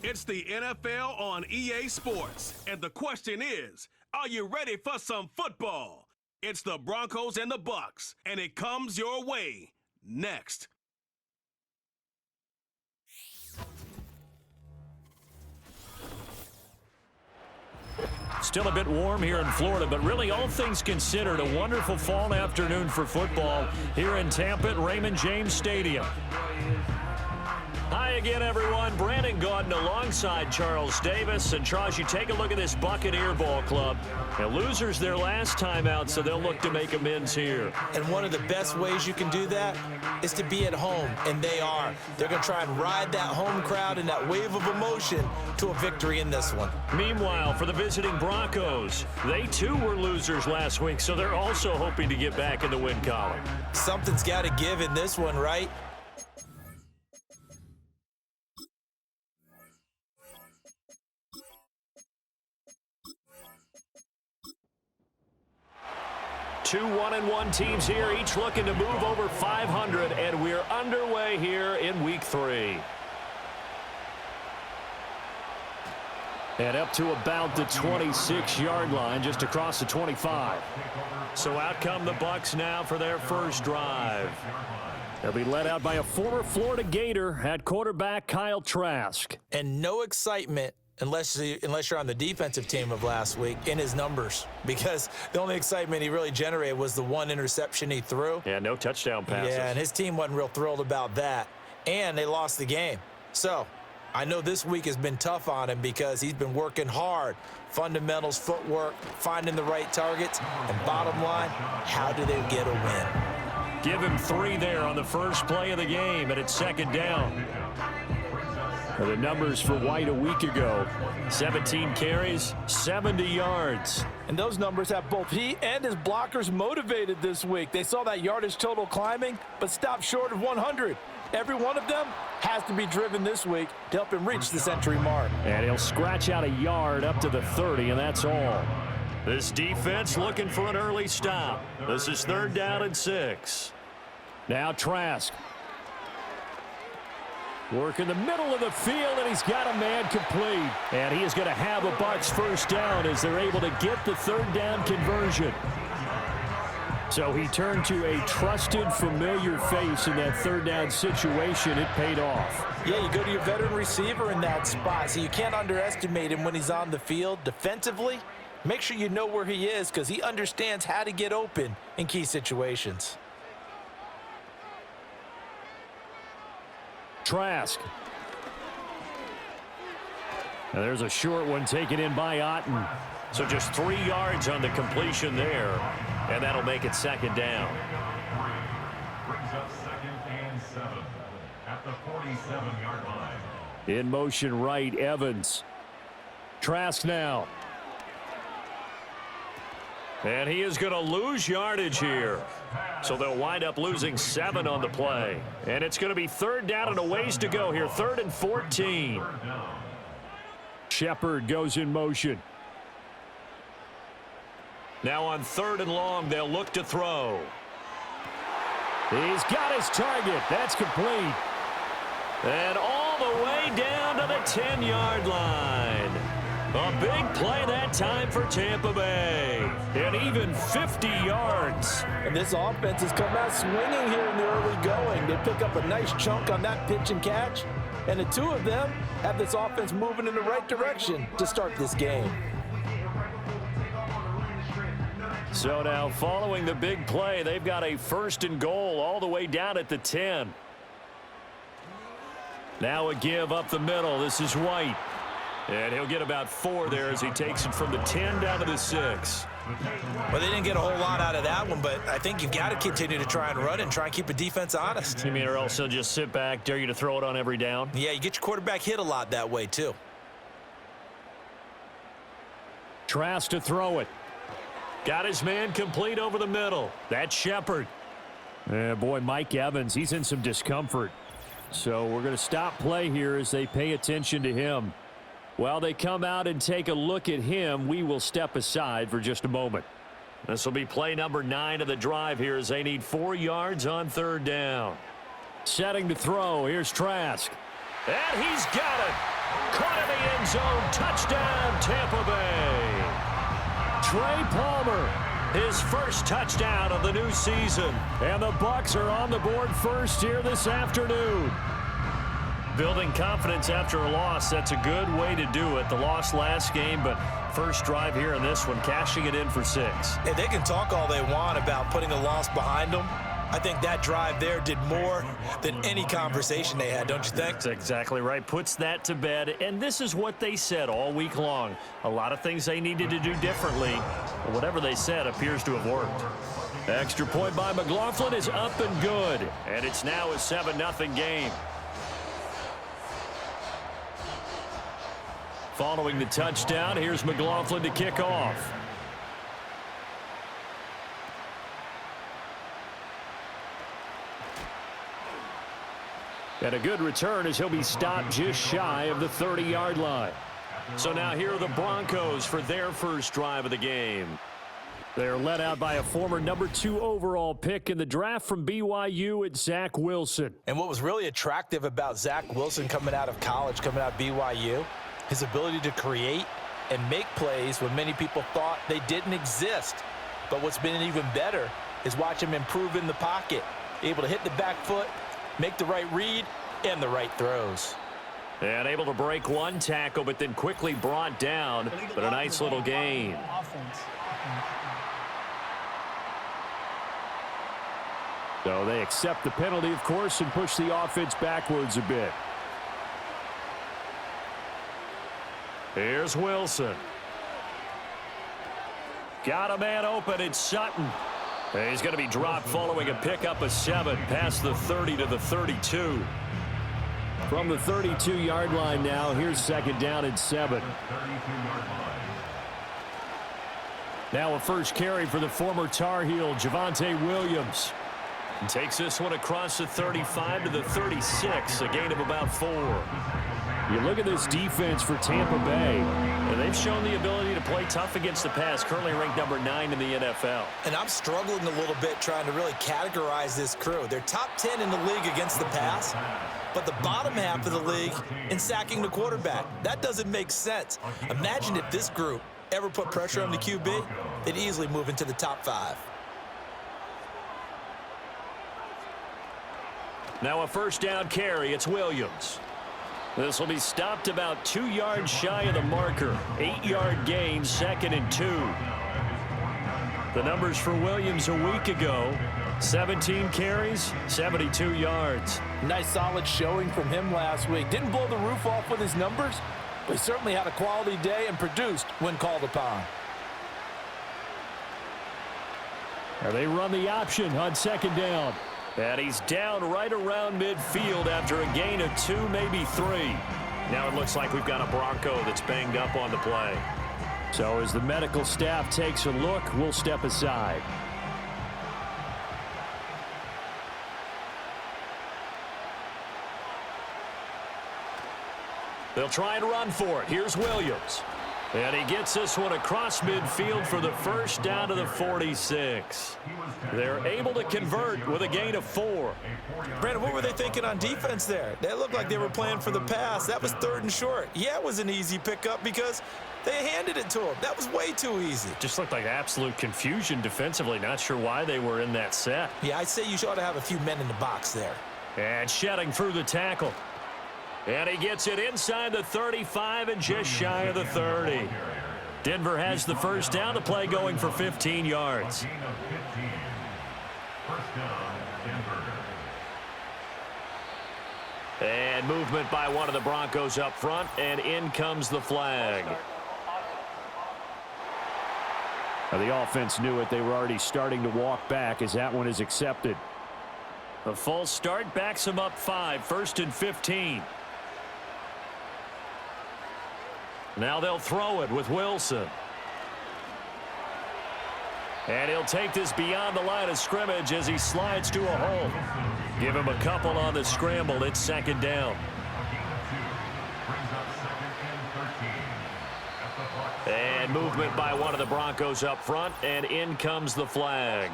It's the NFL on EA Sports, and the question is, are you ready for some football? It's the Broncos and the Bucs, and it comes your way next. Still a bit warm here in Florida, but really all things considered, a wonderful fall afternoon for football here in Tampa at Raymond James Stadium. Hi again, everyone. Brandon Gaudin alongside Charles Davis. And Charles, you take a look at this Buccaneer ball club. Now, losers their last time out, so they'll look to make amends here. And one of the best ways you can do that is to be at home, and they are. They're going to try and ride that home crowd and that wave of emotion to a victory in this one. Meanwhile, for the visiting Broncos, they too were losers last week, so they're also hoping to get back in the win column. Something's got to give in this one, right? Two 1-1 teams here, each looking to move over 500, and we're underway here in Week 3. And up to about the 26-yard line, just across the 25. So out come the Bucs now for their first drive. They'll be led out by a former Florida Gator at quarterback Kyle Trask. And no excitement unless you're on the defensive team of last week in his numbers, because the only excitement he really generated was the one interception he threw. Yeah, no touchdown passes. Yeah, and his team wasn't real thrilled about that, and they lost the game. So I know this week has been tough on him because he's been working hard. Fundamentals, footwork, finding the right targets, and bottom line, how do they get a win? Give him 3 there on the first play of the game, and it's second down. The numbers for White a week ago, 17 carries, 70 yards. And those numbers have both he and his blockers motivated this week. They saw that yardage total climbing, but stopped short of 100. Every one of them has to be driven this week to help him reach the century mark. And he'll scratch out a yard up to the 30, and that's all. This defense looking for an early stop. This is 3rd down and 6. Now Trask. Work in the middle of the field, and he's got a man complete. And he is going to have a Bucs first down as they're able to get the 3rd down conversion. So he turned to a trusted, familiar face in that 3rd down situation. It paid off. Yeah, you go to your veteran receiver in that spot, so you can't underestimate him when he's on the field. Defensively, make sure you know where he is because he understands how to get open in key situations. Trask. Now there's a short one taken in by Otten. So just 3 yards on the completion there, and that'll make it 2nd down. Brings up 2nd and 7 at the 47-yard line. In motion right, Evans. Trask now. And he is going to lose yardage here. So they'll wind up losing 7 on the play. And it's going to be 3rd down and a ways to go here. 3rd and 14. Shepard goes in motion. Now on 3rd and long, they'll look to throw. He's got his target. That's complete. And all the way down to the 10-yard line. A big play that time for Tampa Bay. And even 50 yards. And this offense has come out swinging here in the early going. They pick up a nice chunk on that pitch and catch. And the two of them have this offense moving in the right direction to start this game. So now following the big play, they've got a 1st and goal all the way down at the 10. Now a give up the middle. This is White. And he'll get about 4 there as he takes it from the 10 down to the 6. Well, they didn't get a whole lot out of that one, but I think you've got to continue to try and run and try and keep a defense honest. You mean or else they'll just sit back, dare you to throw it on every down? Yeah, you get your quarterback hit a lot that way, too. Trask to throw it. Got his man complete over the middle. That's Shepard. Boy, Mike Evans, he's in some discomfort. So we're going to stop play here as they pay attention to him. While they come out and take a look at him, we will step aside for just a moment. This will be play number 9 of the drive here as they need 4 yards on 3rd down. Setting to throw. Here's Trask. And he's got it. Caught in the end zone. Touchdown, Tampa Bay. Trey Palmer, his first touchdown of the new season. And the Bucs are on the board first here this afternoon. Building confidence after a loss, that's a good way to do it. The loss last game, but first drive here in this one, cashing it in for 6. Hey, they can talk all they want about putting a loss behind them. I think that drive there did more than any conversation they had, don't you think? That's exactly right. Puts that to bed, and this is what they said all week long. A lot of things they needed to do differently, but whatever they said appears to have worked. Extra point by McLaughlin is up and good, and it's now a 7-0 game. Following the touchdown, here's McLaughlin to kick off. And a good return as he'll be stopped just shy of the 30-yard line. So now here are the Broncos for their first drive of the game. They're led out by a former number 2 overall pick in the draft from BYU at Zach Wilson. And what was really attractive about Zach Wilson coming out of college, coming out of BYU, his ability to create and make plays when many people thought they didn't exist. But what's been even better is watch him improve in the pocket, able to hit the back foot, make the right read, and the right throws. And able to break one tackle, but then quickly brought down, but a nice little gain. So they accept the penalty, of course, and push the offense backwards a bit. Here's Wilson. Got a man open. It's Sutton. He's going to be dropped following a pickup of 7 past the 30 to the 32. From the 32-yard line now, here's second down and 7. Now a first carry for the former Tar Heel, Javonte Williams. And takes this one across the 35 to the 36, a gain of about 4. You look at this defense for Tampa Bay, and they've shown the ability to play tough against the pass, currently ranked number 9 in the NFL. And I'm struggling a little bit trying to really categorize this crew. They're top 10 in the league against the pass, but the bottom half of the league in sacking the quarterback. That doesn't make sense. Imagine if this group ever put pressure on the QB, they'd easily move into the top 5. Now a first down carry. It's Williams. This will be stopped about 2 yards shy of the marker. 8-yard gain, 2nd and 2. The numbers for Williams a week ago, 17 carries, 72 yards. Nice solid showing from him last week. Didn't blow the roof off with his numbers, but he certainly had a quality day and produced when called upon. Now they run the option on second down. And he's down right around midfield after a gain of 2, maybe 3. Now it looks like we've got a Bronco that's banged up on the play. So as the medical staff takes a look, we'll step aside. They'll try and run for it. Here's Williams. And he gets this one across midfield for the first down to the 46. They're able to convert with a gain of 4. Brandon, what were they thinking on defense there? They looked like they were playing for the pass. That was 3rd and short. Yeah, it was an easy pickup because they handed it to him. That was way too easy. Just looked like absolute confusion defensively. Not sure why they were in that set. Yeah, I'd say you ought to have a few men in the box there. And shedding through the tackle. And he gets it inside the 35 and just shy of the 30. Denver has the first down, the play going for 15 yards. And movement by one of the Broncos up front, and in comes the flag. Now the offense knew it. They were already starting to walk back as that one is accepted. The false start backs him up 5, 1st and 15. Now they'll throw it with Wilson. And he'll take this beyond the line of scrimmage as he slides to a hole. Give him a couple on the scramble. It's second down. And movement by one of the Broncos up front, and in comes the flag.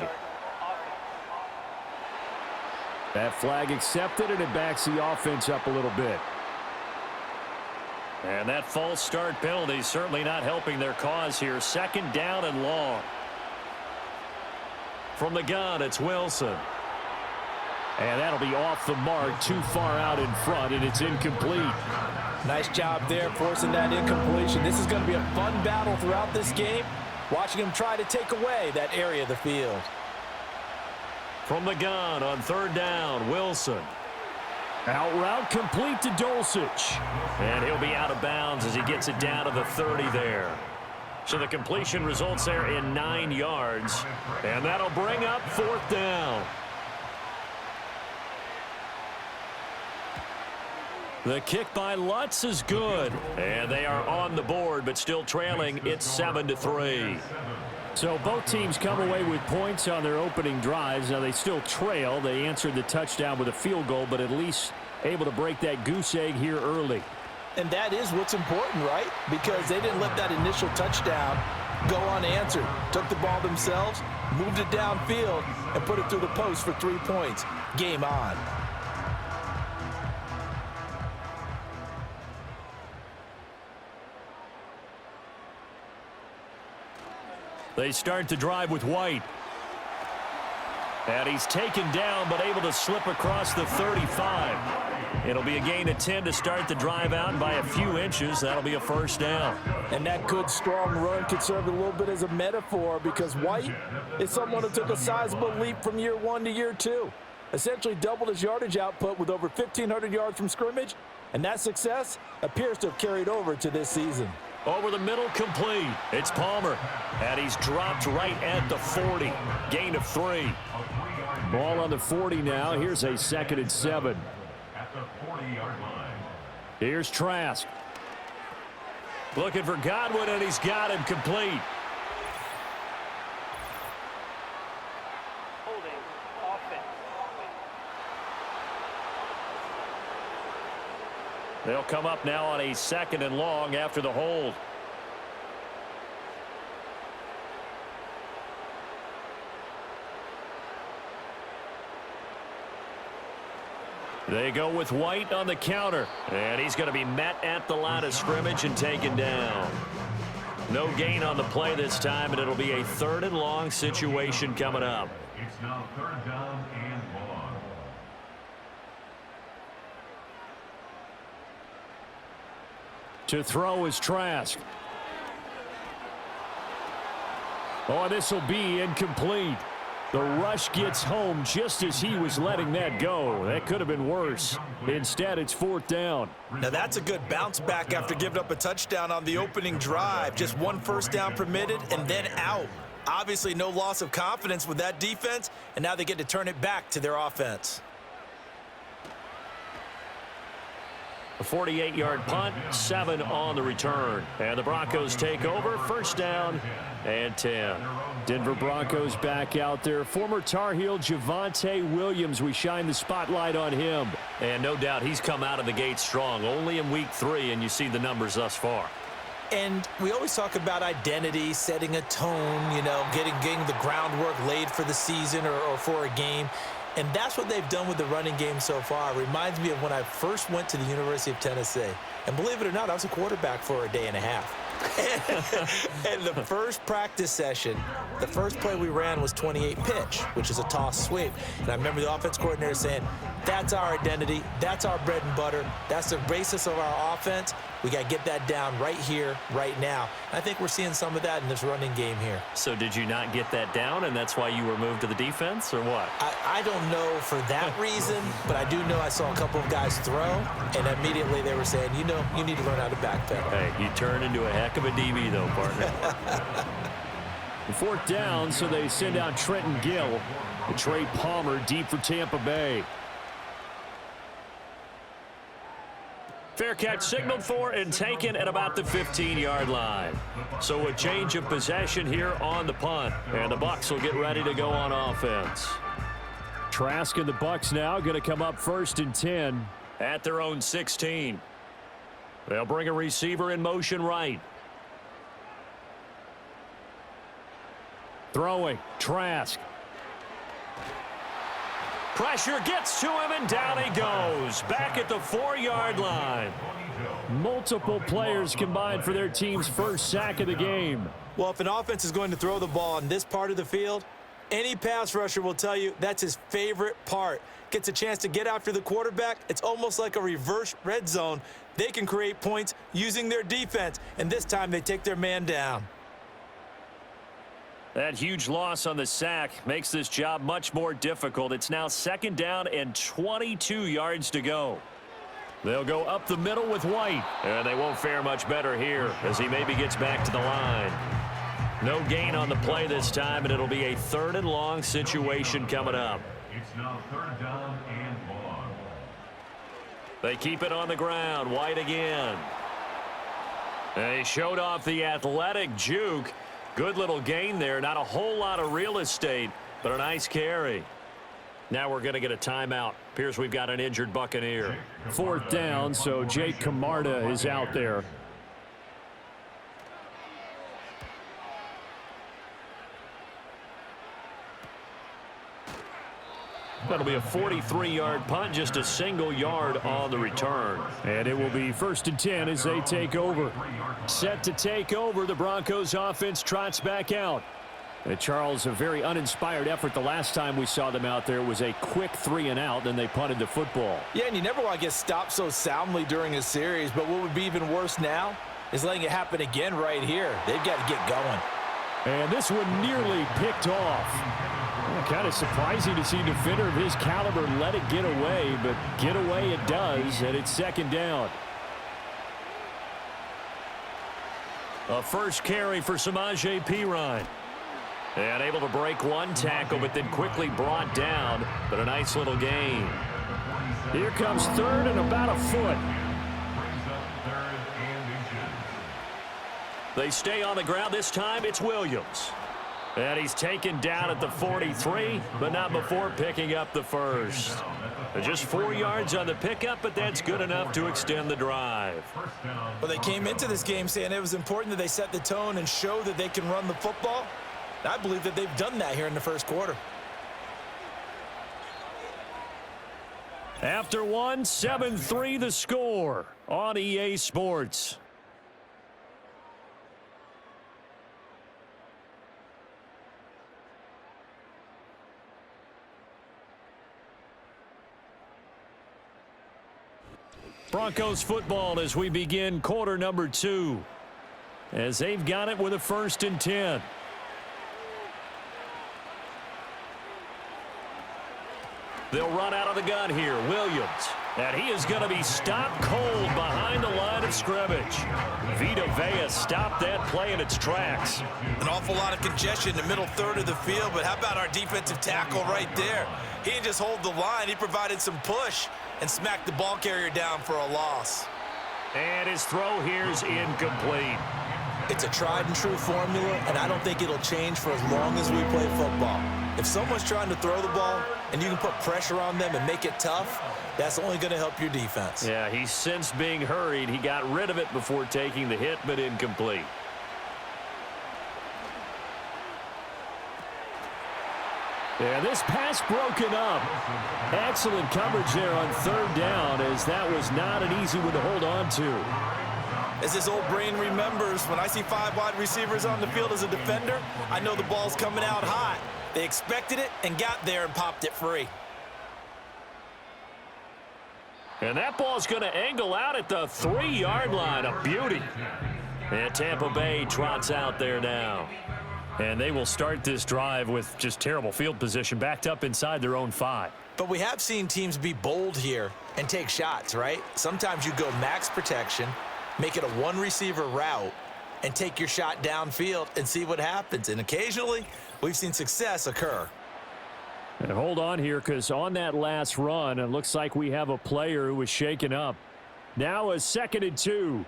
That flag accepted, and it backs the offense up a little bit. And that false start penalty certainly not helping their cause here. 2nd down and long. From the gun, it's Wilson. And that'll be off the mark, too far out in front, and it's incomplete. Nice job there forcing that incompletion. This is going to be a fun battle throughout this game, watching him try to take away that area of the field. From the gun on 3rd down, Wilson. Out route complete to Dulcich. And he'll be out of bounds as he gets it down to the 30 there. So the completion results there in 9 yards. And that'll bring up 4th down. The kick by Lutz is good. And they are on the board, but still trailing. It's 7-3. So both teams come away with points on their opening drives. Now they still trail. They answered the touchdown with a field goal, but at least able to break that goose egg here early. And that is what's important, right? Because they didn't let that initial touchdown go unanswered. Took the ball themselves, moved it downfield, and put it through the post for 3 points. Game on. They start to drive with White. And he's taken down, but able to slip across the 35. It'll be a gain of 10 to start the drive out by a few inches. That'll be a 1st down. And that good, strong run could serve a little bit as a metaphor because White is someone who took a sizable leap from year 1 to year 2. Essentially doubled his yardage output with over 1,500 yards from scrimmage. And that success appears to have carried over to this season. Over the middle, complete. It's Palmer. And he's dropped right at the 40. Gain of 3. Ball on the 40 now. Here's a 2nd and 7. At the 40-yard line. Here's Trask. Looking for Godwin, and he's got him complete. They'll come up now on a 2nd and long after the hold. They go with White on the counter. And he's going to be met at the line of scrimmage and taken down. No gain on the play this time, and it'll be a 3rd and long situation coming up. It's now 3rd down and long. To throw is Trask. Oh, this will be incomplete. The rush gets home just as he was letting that go. That could have been worse. Instead, it's 4th down. Now that's a good bounce back after giving up a touchdown on the opening drive. Just 1 first down permitted and then out. Obviously no loss of confidence with that defense, and now they get to turn it back to their offense. A 48-yard punt, 7 on the return. And the Broncos take over, 1st down and 10. Denver Broncos back out there. Former Tar Heel Javonte Williams, we shine the spotlight on him. And no doubt he's come out of the gate strong, only in week 3, and you see the numbers thus far. And we always talk about identity, setting a tone, you know, getting the groundwork laid for the season or for a game. And that's what they've done with the running game so far. It reminds me of when I first went to the University of Tennessee. And believe it or not, I was a quarterback for a day and a half. And the first practice session, the first play we ran was 28 pitch, which is a toss sweep. And I remember the offense coordinator saying, that's our identity, that's our bread and butter, that's the basis of our offense. We got to get that down right here, right now. And I think we're seeing some of that in this running game here. So did you not get that down, and that's why you were moved to the defense, or what? I don't know for that reason, but I do know I saw a couple of guys throw, and immediately they were saying, you know, you need to learn how to backpedal. Hey, you turn into a heck of a DB, though, partner. 4th down, so they send out Trenton Gill. And Trey Palmer deep for Tampa Bay. Fair catch signaled for and taken at about the 15-yard line. So a change of possession here on the punt. And the Bucs will get ready to go on offense. Trask and the Bucs now going to come up 1st and 10 at their own 16. They'll bring a receiver in motion right. Throwing, Trask. Pressure gets to him, and down he goes. Back at the 4-yard line. Multiple players combined for their team's first sack of the game. Well, if an offense is going to throw the ball on this part of the field, any pass rusher will tell you that's his favorite part. Gets a chance to get after the quarterback. It's almost like a reverse red zone. They can create points using their defense, and this time they take their man down. That huge loss on the sack makes this job much more difficult. It's now 2nd down and 22 yards to go. They'll go up the middle with White, and they won't fare much better here as he maybe gets back to the line. No gain on the play this time, and it'll be a 3rd and long situation coming up. It's now 3rd down and long. They keep it on the ground. White again. They showed off the athletic juke. Good little gain there. Not a whole lot of real estate, but a nice carry. Now we're going to get a timeout. Appears we've got an injured Buccaneer. 4th down, so Jake Camarda is out there. That'll be a 43-yard punt, just a single yard on the return. And it will be 1st and 10 as they take over. Set to take over, the Broncos offense trots back out. Charles, a very uninspired effort the last time we saw them out there. Was a quick 3 and out, then they punted the football. Yeah, and you never want to get stopped so soundly during a series, but what would be even worse now is letting it happen again right here. They've got to get going. And this one nearly picked off. Kind of surprising to see a defender of his caliber let it get away, but get away it does, and it's 2nd down. A first carry for Samaje Perine. And able to break one tackle, but then quickly brought down, but a nice little gain. Here comes 3rd and about a foot. Brings up 3rd and inches. They stay on the ground. This time it's Williams. And he's taken down at the 43, but not before picking up the first. Just 4 yards on the pickup, but that's good enough to extend the drive. Well, they came into this game saying it was important that they set the tone and show that they can run the football. I believe that they've done that here in the 1st quarter. After one, 7-3 the score on EA Sports. Broncos football as we begin quarter number 2. As they've got it with a 1st and 10. They'll run out of the gun here. Williams. And he is going to be stopped cold behind the line of scrimmage. Vita Vea stopped that play in its tracks. An awful lot of congestion in the middle 3rd of the field, but how about our defensive tackle right there? He didn't just hold the line. He provided some push and smacked the ball carrier down for a loss. And his throw here's incomplete. It's a tried and true formula, and I don't think it'll change for as long as we play football. If someone's trying to throw the ball and you can put pressure on them and make it tough, that's only going to help your defense. Yeah, he's since being hurried. He got rid of it before taking the hit, but incomplete. Yeah, this pass broken up. Excellent coverage there on 3rd down, as that was not an easy one to hold on to. As this old brain remembers, when I see 5 wide receivers on the field as a defender, I know the ball's coming out hot. They expected it and got there and popped it free. And that ball's going to angle out at the 3-yard line. A beauty. And Tampa Bay trots out there now. And they will start this drive with just terrible field position, backed up inside their own 5. But we have seen teams be bold here and take shots, right? Sometimes you go max protection, make it a 1-receiver route, and take your shot downfield and see what happens. And occasionally, we've seen success occur. And hold on here, because on that last run, it looks like we have a player who was shaken up. Now a 2nd and 2.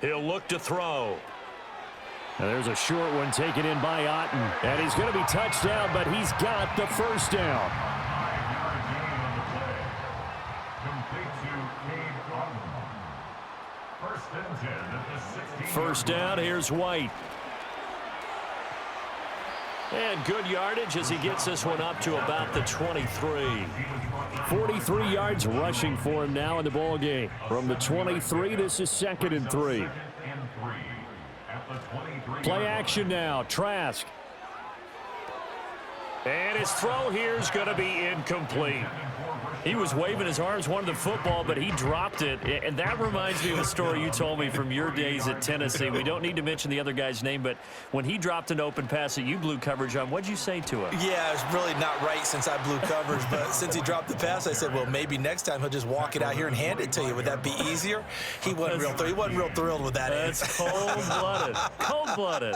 He'll look to throw. And there's a short one taken in by Otten. And he's going to be touched down, but he's got the 1st down. First down, here's White. And good yardage as he gets this one up to about the 23. 43 yards rushing for him now in the ball game. From the 23, this is 2nd and 3. Play action now. Trask. And his throw here is going to be incomplete. He was waving his arms, wanted the football, but he dropped it. And that reminds me of a story you told me from your days at Tennessee. We don't need to mention the other guy's name, but when he dropped an open pass that you blew coverage on, what'd you say to him? Yeah, it's really not right since I blew coverage, but since he dropped the pass, I said, well, maybe next time he'll just walk it out here and hand it to you. Would that be easier? He wasn't real thrilled with that. That's cold-blooded. Cold-blooded.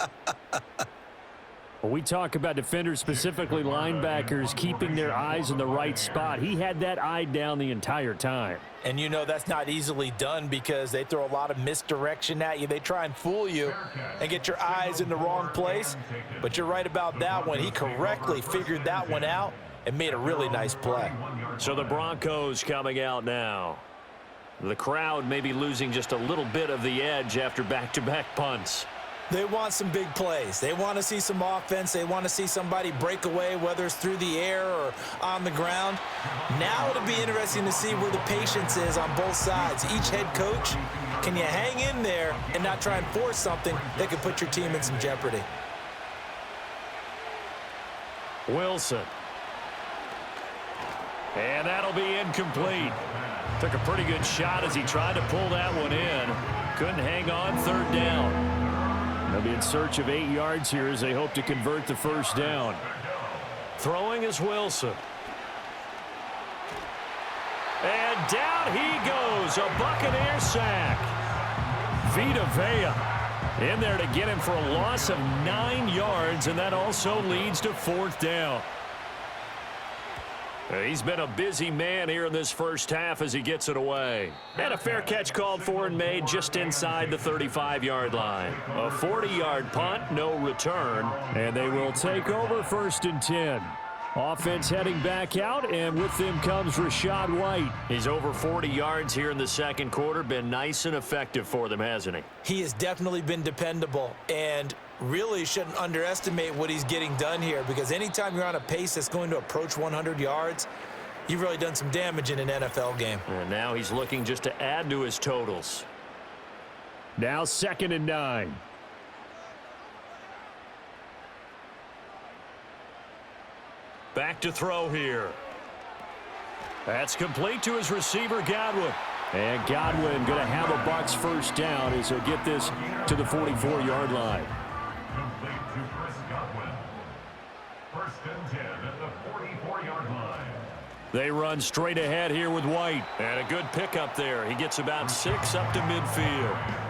Well, we talk about defenders, specifically linebackers, keeping their eyes in the right spot. He had that eye down the entire time. And you know that's not easily done because they throw a lot of misdirection at you. They try and fool you and get your eyes in the wrong place. But you're right about that one. He correctly figured that one out and made a really nice play. So the Broncos coming out now. The crowd may be losing just a little bit of the edge after back-to-back punts. They want some big plays. They want to see some offense. They want to see somebody break away, whether it's through the air or on the ground. Now it'll be interesting to see where the patience is on both sides. Each head coach, can you hang in there and not try and force something that could put your team in some jeopardy? Wilson. And that'll be incomplete. Took a pretty good shot as he tried to pull that one in. Couldn't hang on. 3rd down. They'll be in search of 8 yards here as they hope to convert the first down. Throwing is Wilson. And down he goes. A Buccaneer sack. Vita Vea in there to get him for a loss of 9 yards, and that also leads to 4th down. He's been a busy man here in this first half as he gets it away. And a fair catch called for and made just inside the 35-yard line. A 40-yard punt, no return. And they will take over 1st and 10. Offense heading back out, and with them comes Rachaad White. He's over 40 yards here in the second quarter. Been nice and effective for them, hasn't he? He has definitely been dependable, and really shouldn't underestimate what he's getting done here, because anytime you're on a pace that's going to approach 100 yards, you've really done some damage in an NFL game. And now he's looking just to add to his totals. Now 2nd and 9. Back to throw here. That's complete to his receiver, Godwin. And Godwin going to have a Bucs first down as he'll get this to the 44-yard line. Complete to Chris Godwin. 1st and 10 at the 44-yard line. They run straight ahead here with White. And a good pickup there. He gets about 6 up to midfield.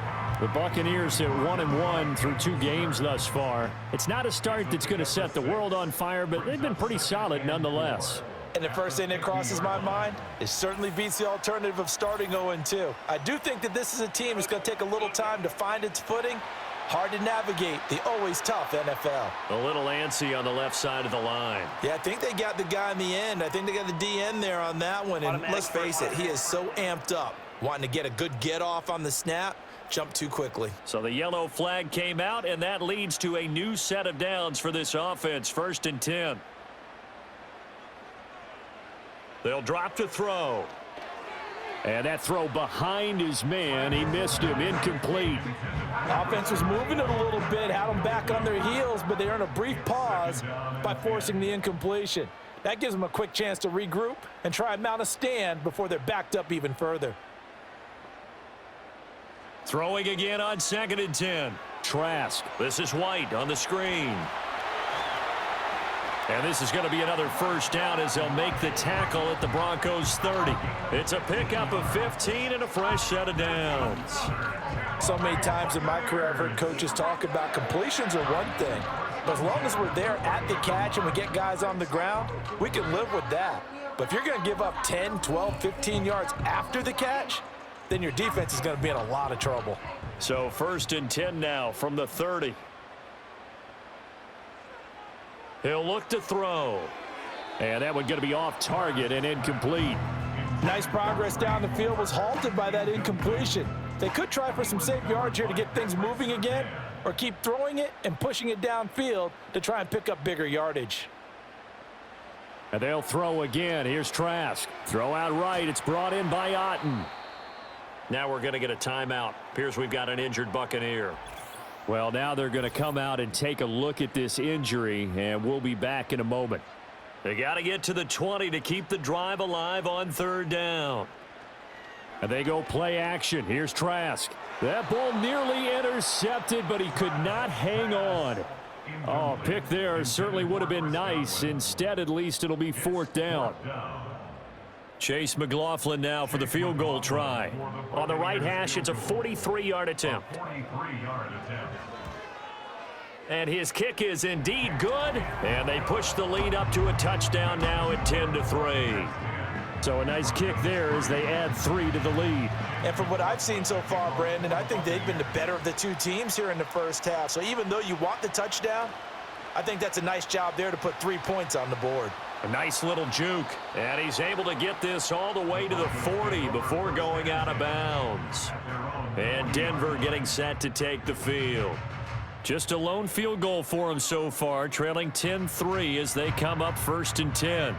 The Buccaneers at 1-1 through 2 games thus far. It's not a start that's going to set the world on fire, but they've been pretty solid nonetheless. And the first thing that crosses my mind is certainly beats the alternative of starting 0-2. I do think that this is a team that's going to take a little time to find its footing. Hard to navigate the always tough NFL. A little antsy on the left side of the line. Yeah, I think they got the guy in the end. I think they got the DN there on that one. And let's face it, he is so amped up, wanting to get a good get-off on the snap. Jump too quickly. So the yellow flag came out, and that leads to a new set of downs for this offense. 1st and 10. They'll drop to throw. And that throw behind his man. He missed him. Incomplete. Offense was moving it a little bit, had them back on their heels, but they earned a brief pause by forcing the incompletion. That gives them a quick chance to regroup and try and mount a stand before they're backed up even further. Throwing again on 2nd and 10. Trask. This is White on the screen. And this is going to be another first down as they'll make the tackle at the Broncos 30. It's a pickup of 15 and a fresh set of downs. So many times in my career I've heard coaches talk about completions are one thing, but as long as we're there at the catch and we get guys on the ground, we can live with that. But if you're going to give up 10, 12, 15 yards after the catch, then your defense is going to be in a lot of trouble. So 1st and 10 now from the 30. He'll look to throw. And that one going to be off target and incomplete. Nice progress down the field was halted by that incompletion. They could try for some safe yards here to get things moving again, or keep throwing it and pushing it downfield to try and pick up bigger yardage. And they'll throw again. Here's Trask. Throw out right. It's brought in by Otten. Now we're going to get a timeout. Appears we've got an injured Buccaneer. Well, now they're going to come out and take a look at this injury, and we'll be back in a moment. They got to get to the 20 to keep the drive alive on 3rd down. And they go play action. Here's Trask. That ball nearly intercepted, but he could not hang on. Oh, pick there certainly would have been nice. Instead, at least it'll be 4th down. Chase McLaughlin now for the field goal try. On the right hash, it's a 43-yard attempt. And his kick is indeed good. And they push the lead up to a touchdown now at 10-3. So a nice kick there as they add 3 to the lead. And from what I've seen so far, Brandon, I think they've been the better of the two teams here in the first half. So even though you want the touchdown, I think that's a nice job there to put 3 points on the board. A nice little juke. And he's able to get this all the way to the 40 before going out of bounds. And Denver getting set to take the field. Just a lone field goal for him so far, trailing 10-3 as they come up 1st and 10.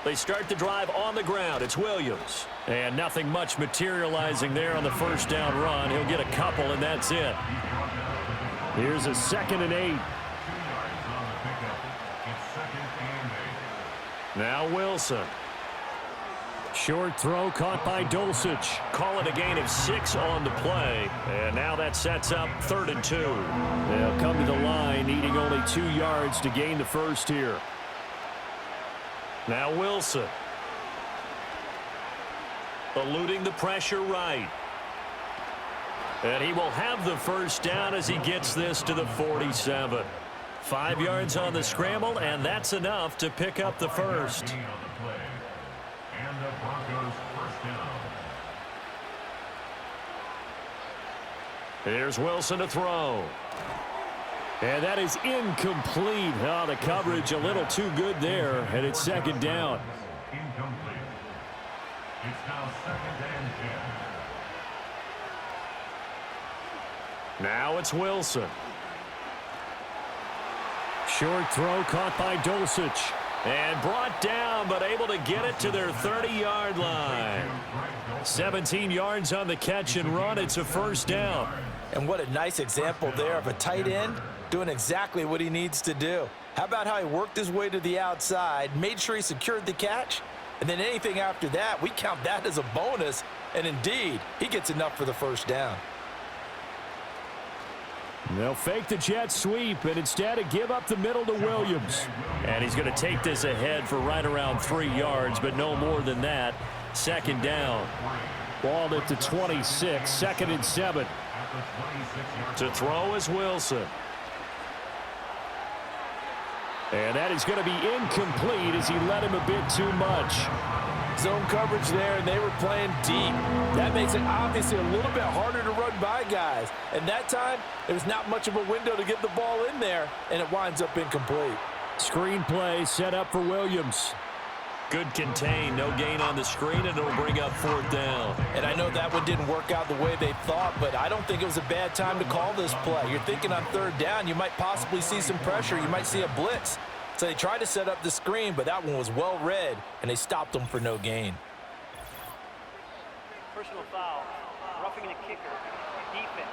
They start the drive on the ground. It's Williams. And nothing much materializing there on the 1st down run. He'll get a couple, and that's it. Here's a 2nd and 8. Now Wilson. Short throw caught by Dulcich. Call it a gain of 6 on the play. And now that sets up 3rd and 2. They'll come to the line, needing only 2 yards to gain the first here. Now Wilson. Eluding the pressure right. And he will have the 1st down as he gets this to the 47. 5 yards on the scramble, and that's enough to pick up the 1st. Here's Wilson to throw. And that is incomplete. Oh, the coverage a little too good there, and it's 2nd down. Incomplete. It's now 2nd and 10. Now it's Wilson. Short throw caught by Dulcich. And brought down, but able to get it to their 30-yard line. 17 yards on the catch and run. It's a 1st down. And what a nice example there of a tight end doing exactly what he needs to do. How about how he worked his way to the outside, made sure he secured the catch, and then anything after that, we count that as a bonus. And indeed, he gets enough for the 1st down. They'll fake the jet sweep, and instead give up the middle to Williams. And he's going to take this ahead for right around 3 yards, but no more than that. 2nd down. Ball at the 26, 2nd and 7. To throw is Wilson. And that is going to be incomplete as he led him a bit too much. Zone coverage there, and they were playing deep. That makes it obviously a little bit harder to run by guys. And that time, there was not much of a window to get the ball in there, and it winds up incomplete. Screen play set up for Williams. Good contain, no gain on the screen, and it'll bring up 4th down. And I know that one didn't work out the way they thought, but I don't think it was a bad time to call this play. You're thinking on 3rd down, you might possibly see some pressure. You might see a blitz. So they tried to set up the screen, but that one was well read, and they stopped them for no gain. Personal foul, roughing the kicker, defense.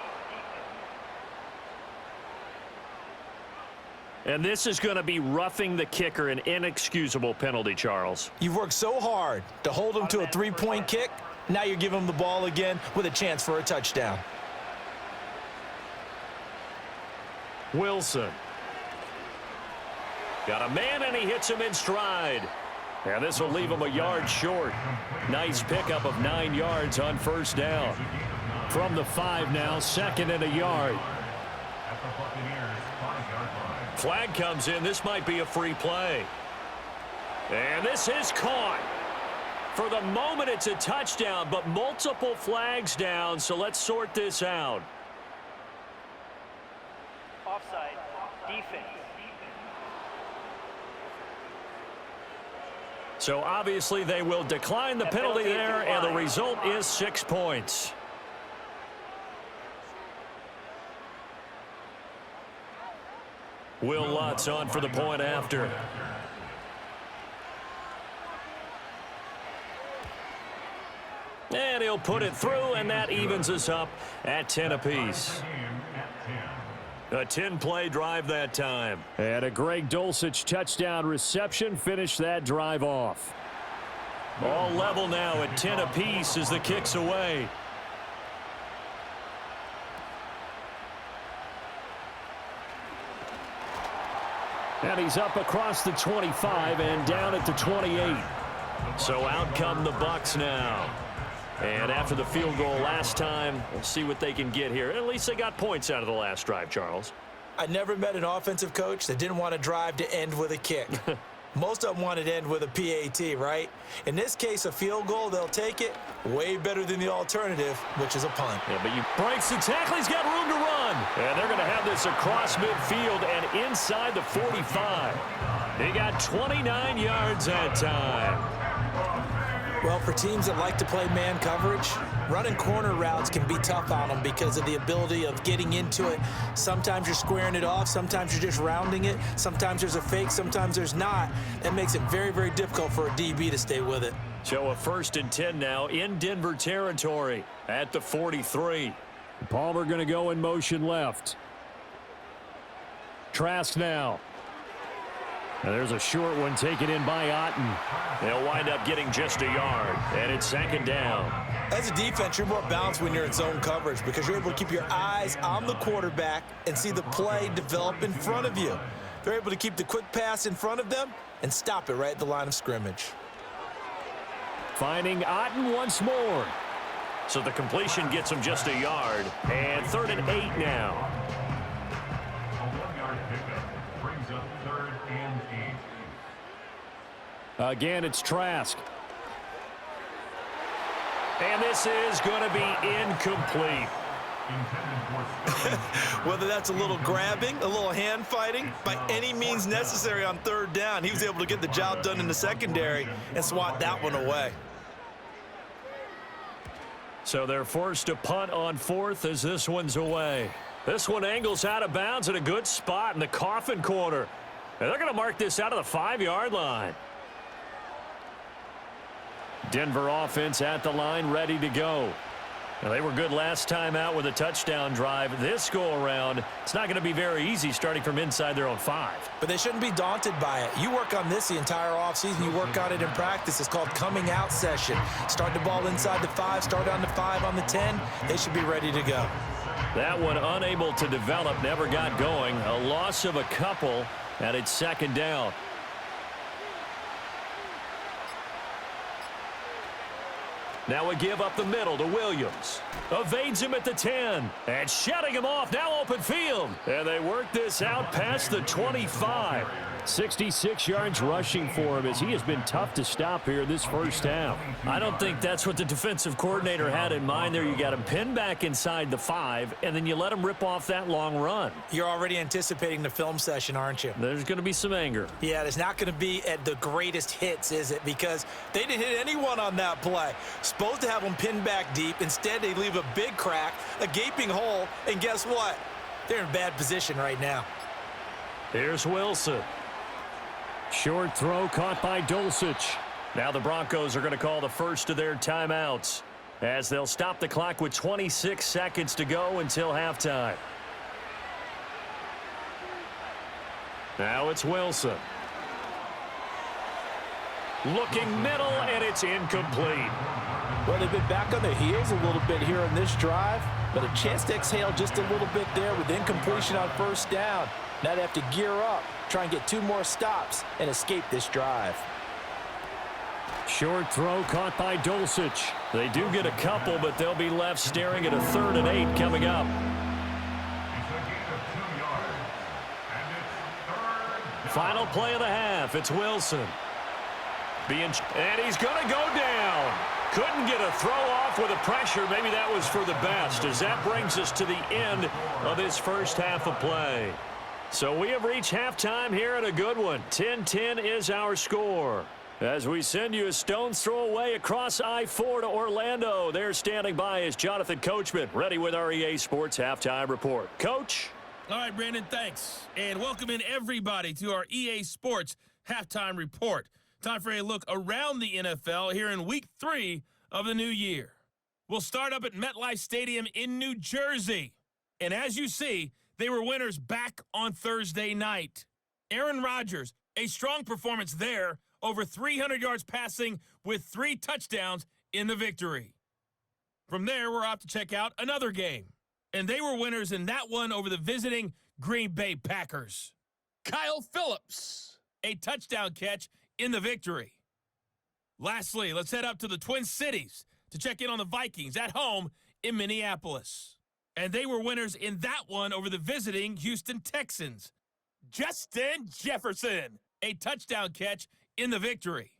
And this is going to be roughing the kicker, an inexcusable penalty, Charles. You've worked so hard to hold them to a 3-point kick. Now you're giving them the ball again with a chance for a touchdown. Wilson. Got a man, and he hits him in stride. And this will leave him a yard short. Nice pickup of 9 yards on 1st down. From the 5 now, 2nd and a yard. Flag comes in. This might be a free play. And this is caught. For the moment, it's a touchdown, but multiple flags down, so let's sort this out. Offside, defense. So obviously they will decline the penalty there, and the result is 6 points. Will Lutz on for the point after. And he'll put it through, and that evens us up at 10 apiece. A 10-play drive that time. And a Greg Dulcich touchdown reception finished that drive off. All level now at 10 apiece as the kick's away. And he's up across the 25 and down at the 28. So out come the Bucs now. And after the field goal last time, we'll see what they can get here. At least they got points out of the last drive, Charles. I never met an offensive coach that didn't want a drive to end with a kick. Most of them wanted to end with a PAT, right? In this case, a field goal, they'll take it. Way better than the alternative, which is a punt. Yeah, but you breaks the tackle. He's got room to run. And they're going to have this across midfield and inside the 45. He got 29 yards that time. Well, for teams that like to play man coverage, running corner routes can be tough on them because of the ability of getting into it. Sometimes you're squaring it off. Sometimes you're just rounding it. Sometimes there's a fake. Sometimes there's not. That makes it very, very difficult for a DB to stay with it. So a 1st and 10 now in Denver territory at the 43. Palmer going to go in motion left. Trask now. And there's a short one taken in by Otten. They'll wind up getting just a yard, and it's 2nd down. As a defense, you're more balanced when you're in zone coverage because you're able to keep your eyes on the quarterback and see the play develop in front of you. They're able to keep the quick pass in front of them and stop it right at the line of scrimmage. Finding Otten once more. So the completion gets him just a yard, and 3rd and 8 now. A 1-yard pickup brings up 3rd and 8. Again, it's Trask. And this is going to be incomplete. Whether that's a little grabbing, a little hand fighting, by any means necessary on 3rd down, he was able to get the job done in the secondary and swat that one away. So they're forced to punt on 4th as this one's away. This one angles out of bounds at a good spot in the coffin corner. And they're going to mark this out of the 5-yard line. Denver offense at the line, ready to go. Well, they were good last time out with a touchdown drive. This go-around, it's not going to be very easy starting from inside their own 5. But they shouldn't be daunted by it. You work on this the entire offseason. You work on it in practice. It's called coming out session. Start the ball inside the 5, start on the 5, on the 10. They should be ready to go. That one unable to develop, never got going. A loss of a couple, and it's 2nd down. Now a give up the middle to Williams. Evades him at the 10. And shutting him off, now open field. And they work this out past the 25. 66 yards rushing for him as he has been tough to stop here this first half. I don't think that's what the defensive coordinator had in mind there. You got him pinned back inside the 5, and then you let him rip off that long run. You're already anticipating the film session, aren't you? There's going to be some anger. Yeah, there's not going to be at the greatest hits, is it? Because they didn't hit anyone on that play. Supposed to have them pinned back deep. Instead, they leave a big crack, a gaping hole, and guess what? They're in bad position right now. Here's Wilson. Short throw caught by Dulcich. Now the Broncos are going to call the first of their timeouts as they'll stop the clock with 26 seconds to go until halftime. Now it's Wilson. Looking middle, and it's incomplete. Well, they've been back on their heels a little bit here in this drive, but a chance to exhale just a little bit there with incompletion on 1st down. Now they have to gear up, try and get 2 more stops, and escape this drive. Short throw caught by Dulcich. They do get a couple, but they'll be left staring at a 3rd and 8 coming up. Final play of the half. It's Wilson. And he's going to go down. Couldn't get a throw off with the pressure. Maybe that was for the best, as that brings us to the end of this first half of play. So we have reached halftime here at a good one. 10-10 is our score. As we send you a stone's throw away across I-4 to Orlando. There standing by is Jonathan Coachman, ready with our EA Sports Halftime Report. Coach? All right, Brandon, thanks. And welcome in everybody to our EA Sports Halftime Report. Time for a look around the NFL here in Week 3 of the new year. We'll start up at MetLife Stadium in New Jersey. And as you see, they were winners back on Thursday night. Aaron Rodgers, a strong performance there, over 300 yards passing with 3 touchdowns in the victory. From there, we're off to check out another game. And they were winners in that one over the visiting Green Bay Packers. Kyle Phillips, a touchdown catch in the victory. Lastly, let's head up to the Twin Cities to check in on the Vikings at home in Minneapolis. And they were winners in that one over the visiting Houston Texans. Justin Jefferson, a touchdown catch in the victory.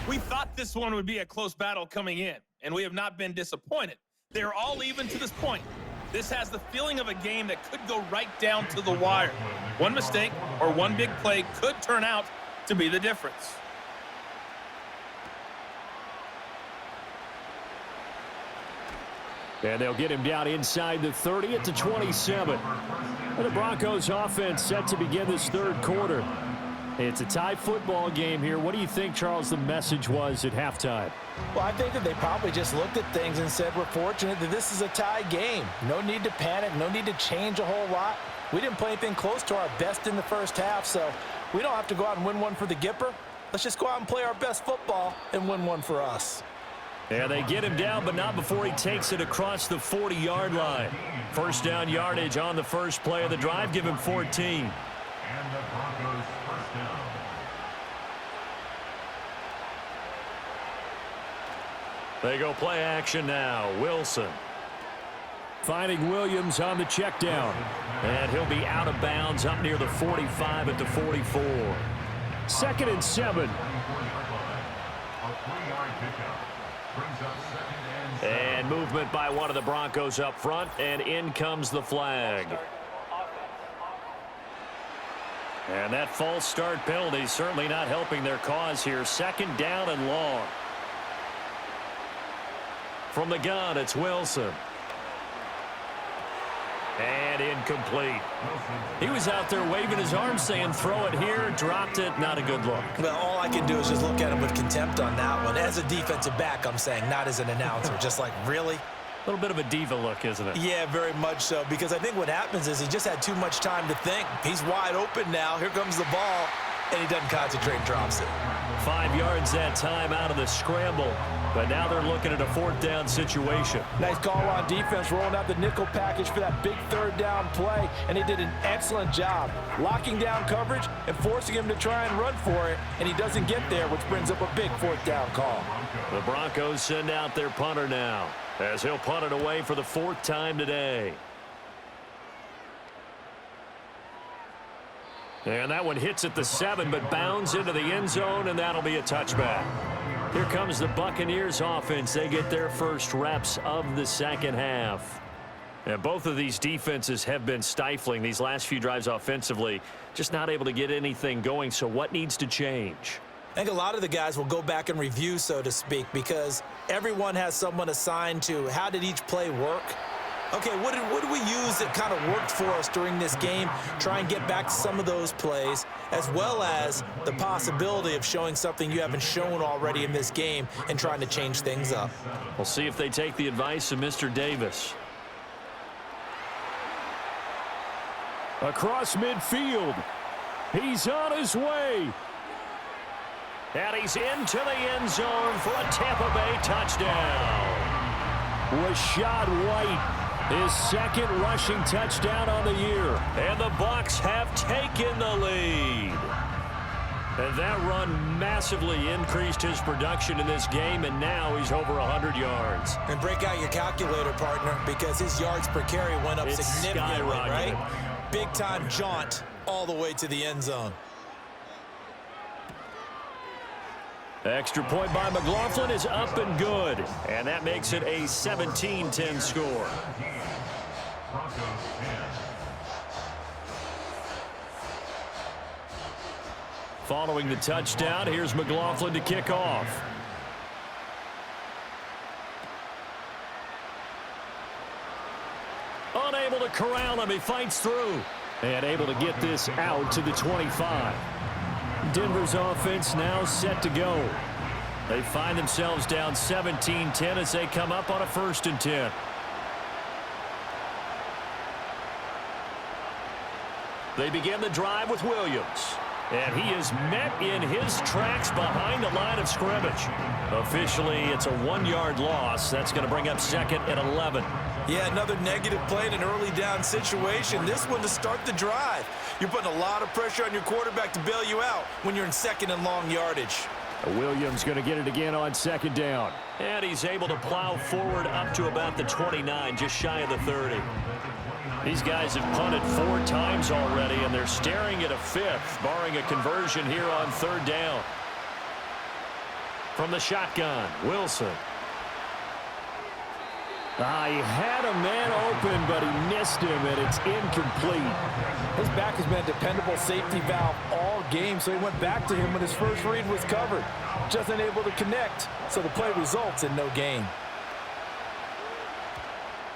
We thought this one would be a close battle coming in, and we have not been disappointed. They're all even to this point. This has the feeling of a game that could go right down to the wire. One mistake or one big play could turn out to be the difference. And they'll get him down inside the 30 at the 27. And the Broncos offense set to begin this third quarter. It's a tie football game here. What do you think, Charles, the message was at halftime? Well, I think that they probably just looked at things and said, we're fortunate that this is a tie game. No need to panic, no need to change a whole lot. We didn't play anything close to our best in the first half, so we don't have to go out and win one for the Gipper. Let's just go out and play our best football and win one for us. Yeah, they get him down, but not before he takes it across the 40-yard line. First down yardage on the first play of the drive. Give him 14. And the Broncos first down. They go play action now. Wilson. Finding Williams on the check down. And he'll be out of bounds up near the 45 at the 44. 2nd and 7. And movement by one of the Broncos up front, and in comes the flag. And that false start penalty certainly not helping their cause here. 2nd down and long. From the gun, it's Wilson. And incomplete. He was out there waving his arms saying, throw it here, dropped it, not a good look. Well, all I can do is just look at him with contempt on that one. As a defensive back, I'm saying, not as an announcer. Just like, really? A little bit of a diva look, isn't it? Yeah, very much so, because I think what happens is he just had too much time to think. He's wide open now. Here comes the ball, and he doesn't concentrate and drops it. 5 yards that time out of the scramble. But now they're looking at a 4th down situation. Nice call on defense, rolling out the nickel package for that big 3rd down play, and he did an excellent job locking down coverage and forcing him to try and run for it, and he doesn't get there, which brings up a big 4th down call. The Broncos send out their punter now, as he'll punt it away for the 4th time today. And that one hits at the 7, but bounds into the end zone, and that'll be a touchback. Here comes the Buccaneers offense. They get their first reps of the second half. And both of these defenses have been stifling these last few drives offensively, just not able to get anything going. So what needs to change? I think a lot of the guys will go back and review, so to speak, because everyone has someone assigned to how did each play work. Okay, what did we use that kind of worked for us during this game? Try and get back to some of those plays, as well as the possibility of showing something you haven't shown already in this game and trying to change things up. We'll see if they take the advice of Mr. Davis. Across midfield. He's on his way. And he's into the end zone for a Tampa Bay touchdown. Rashad White, his 2nd rushing touchdown on the year. And the Bucs have taken the lead. And that run massively increased his production in this game, and now he's over 100 yards. And break out your calculator, partner, because his yards per carry went up significantly, right? Big-time jaunt all the way to the end zone. Extra point by McLaughlin is up and good. And that makes it a 17-10 score. Following the touchdown, here's McLaughlin to kick off. Unable to corral him. He fights through. And able to get this out to the 25. Denver's offense now set to go. They find themselves down 17-10 as they come up on a 1st and 10. They begin the drive with Williams. And he is met in his tracks behind the line of scrimmage. Officially, it's a 1-yard loss. That's going to bring up 2nd and 11. Yeah, another negative play in an early down situation. This one to start the drive. You're putting a lot of pressure on your quarterback to bail you out when you're in 2nd and long yardage. Williams going to get it again on 2nd down. And he's able to plow forward up to about the 29, just shy of the 30. These guys have punted 4 times already, and they're staring at a 5th, barring a conversion here on 3rd down. From the shotgun, Wilson. He had a man open, but he missed him, and it's incomplete. His back has been a dependable safety valve all game, so he went back to him when his first read was covered. Just unable to connect, so the play results in no gain.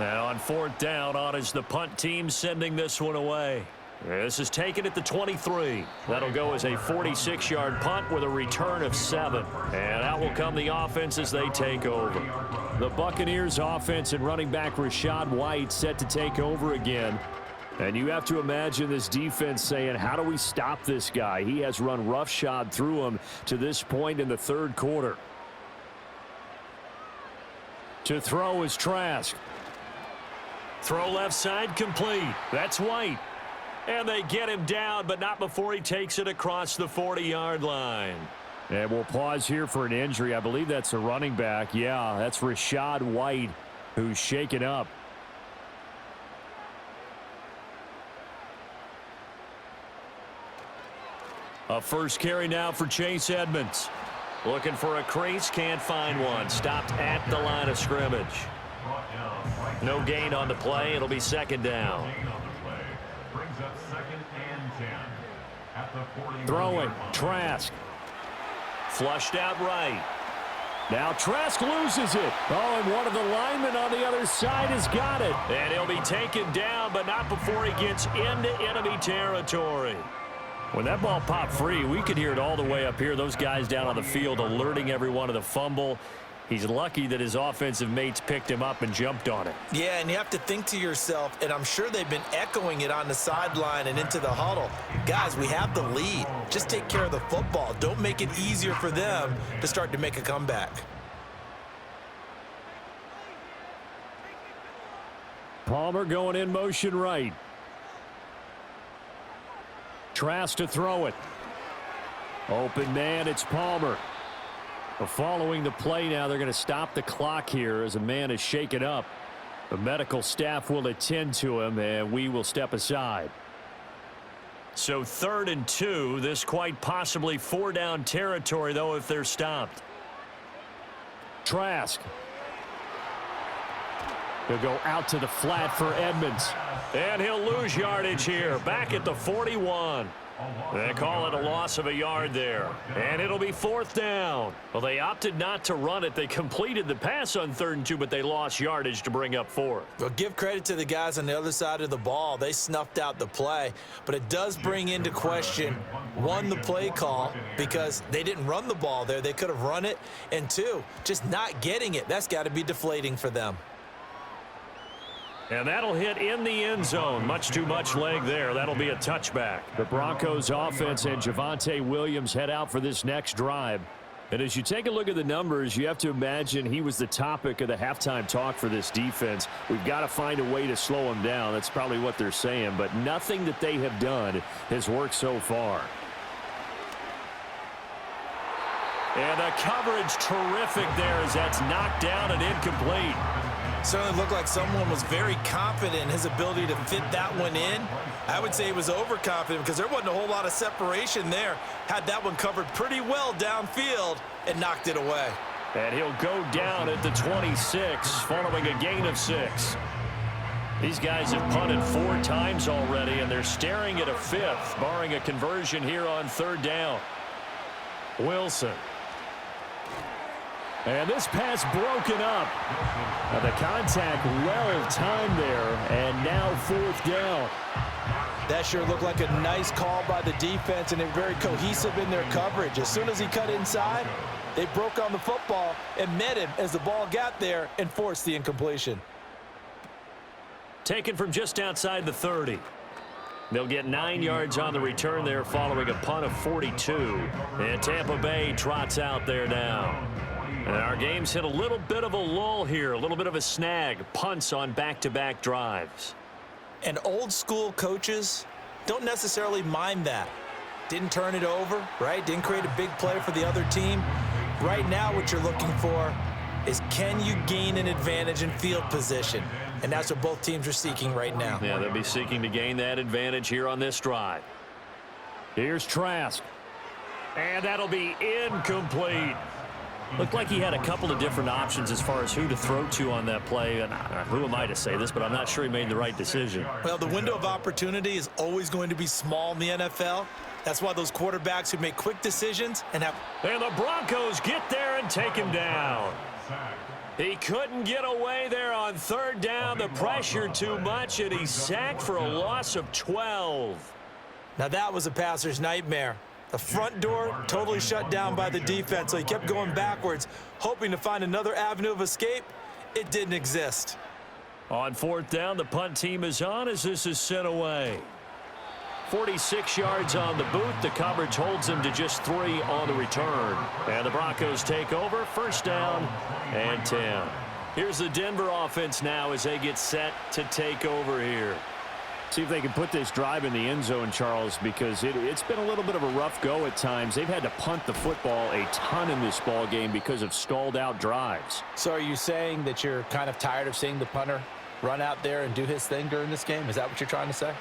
Now on 4th down, on is the punt team sending this one away. This is taken at the 23. That'll go as a 46-yard punt with a return of 7. And out will come the offense as they take over. The Buccaneers offense and running back Rachaad White set to take over again. And you have to imagine this defense saying, how do we stop this guy? He has run roughshod through him to this point in the 3rd quarter. To throw is Trask. Throw left side complete. That's White. And they get him down, but not before he takes it across the 40-yard line. And we'll pause here for an injury. I believe that's a running back. Yeah, that's Rachaad White, who's shaken up. A first carry now for Chase Edmonds. Looking for a crease, can't find one. Stopped at the line of scrimmage. No gain on the play. It'll be 2nd down. Throwing, Trask. Flushed out right. Now Trask loses it. Oh, and one of the linemen on the other side has got it. And he'll be taken down, but not before he gets into enemy territory. When that ball popped free, we could hear it all the way up here. Those guys down on the field alerting everyone of the fumble. He's lucky that his offensive mates picked him up and jumped on it. Yeah, and you have to think to yourself, and I'm sure they've been echoing it on the sideline and into the huddle. Guys, we have the lead. Just take care of the football. Don't make it easier for them to start to make a comeback. Palmer going in motion right. Trask to throw it. Open man, it's Palmer. Following the play now, they're going to stop the clock here as a man is shaken up. The medical staff will attend to him, and we will step aside. So 3rd and 2. This quite possibly 4-down territory, though, if they're stopped. Trask. He'll go out to the flat for Edmonds. And he'll lose yardage here. Back at the 41. They call it a loss of a yard there. And it'll be 4th down. Well, they opted not to run it. They completed the pass on 3rd and 2, but they lost yardage to bring up 4th. Well, give credit to the guys on the other side of the ball. They snuffed out the play. But it does bring into question, 1, the play call, because they didn't run the ball there. They could have run it. And 2, just not getting it. That's got to be deflating for them. And that'll hit in the end zone. Much too much leg there. That'll be a touchback. The Broncos offense and Javonte Williams head out for this next drive. And as you take a look at the numbers, you have to imagine he was the topic of the halftime talk for this defense. We've got to find a way to slow him down. That's probably what they're saying. But nothing that they have done has worked so far. And the coverage terrific there as that's knocked down and incomplete. Certainly looked like someone was very confident in his ability to fit that one in. I would say he was overconfident because there wasn't a whole lot of separation there. Had that one covered pretty well downfield and knocked it away. And he'll go down at the 26 following a gain of 6. These guys have punted 4 times already, and they're staring at a 5th, barring a conversion here on 3rd down. Wilson. And this pass broken up. The contact well timed there, and now fourth down. That sure looked like a nice call by the defense, and they're very cohesive in their coverage. As soon as he cut inside, they broke on the football and met him as the ball got there and forced the incompletion. Taken from just outside the 30. They'll get 9 yards on the return there following a punt of 42. And Tampa Bay trots out there now. And our game's hit a little bit of a lull here, a little bit of a snag. Punts on back-to-back drives. And old school coaches don't necessarily mind that. Didn't turn it over, right? Didn't create a big play for the other team. Right now what you're looking for is, can you gain an advantage in field position? And that's what both teams are seeking right now. Yeah, they'll be seeking to gain that advantage here on this drive. Here's Trask. And that'll be incomplete. Looked like he had a couple of different options as far as who to throw to on that play. And who am I to say this, but I'm not sure he made the right decision. Well, the window of opportunity is always going to be small in the NFL. That's why those quarterbacks who make quick decisions and have... And the Broncos get there and take him down. He couldn't get away there on third down. The pressure too much, and he's sacked for a loss of 12. Now that was a passer's nightmare. The front door totally shut down by the defense, so he kept going backwards, hoping to find another avenue of escape. It didn't exist. On fourth down, the punt team is on as this is sent away. 46 yards on the boot. The coverage holds him to just 3 on the return. And the Broncos take over. First down and 10. Here's the Denver offense now as they get set to take over here. See if they can put this drive in the end zone, Charles, because it's been a little bit of a rough go at times. They've had to punt the football a ton in this ball game because of stalled out drives. So are you saying that you're kind of tired of seeing the punter run out there and do his thing during this game? Is that what you're trying to say?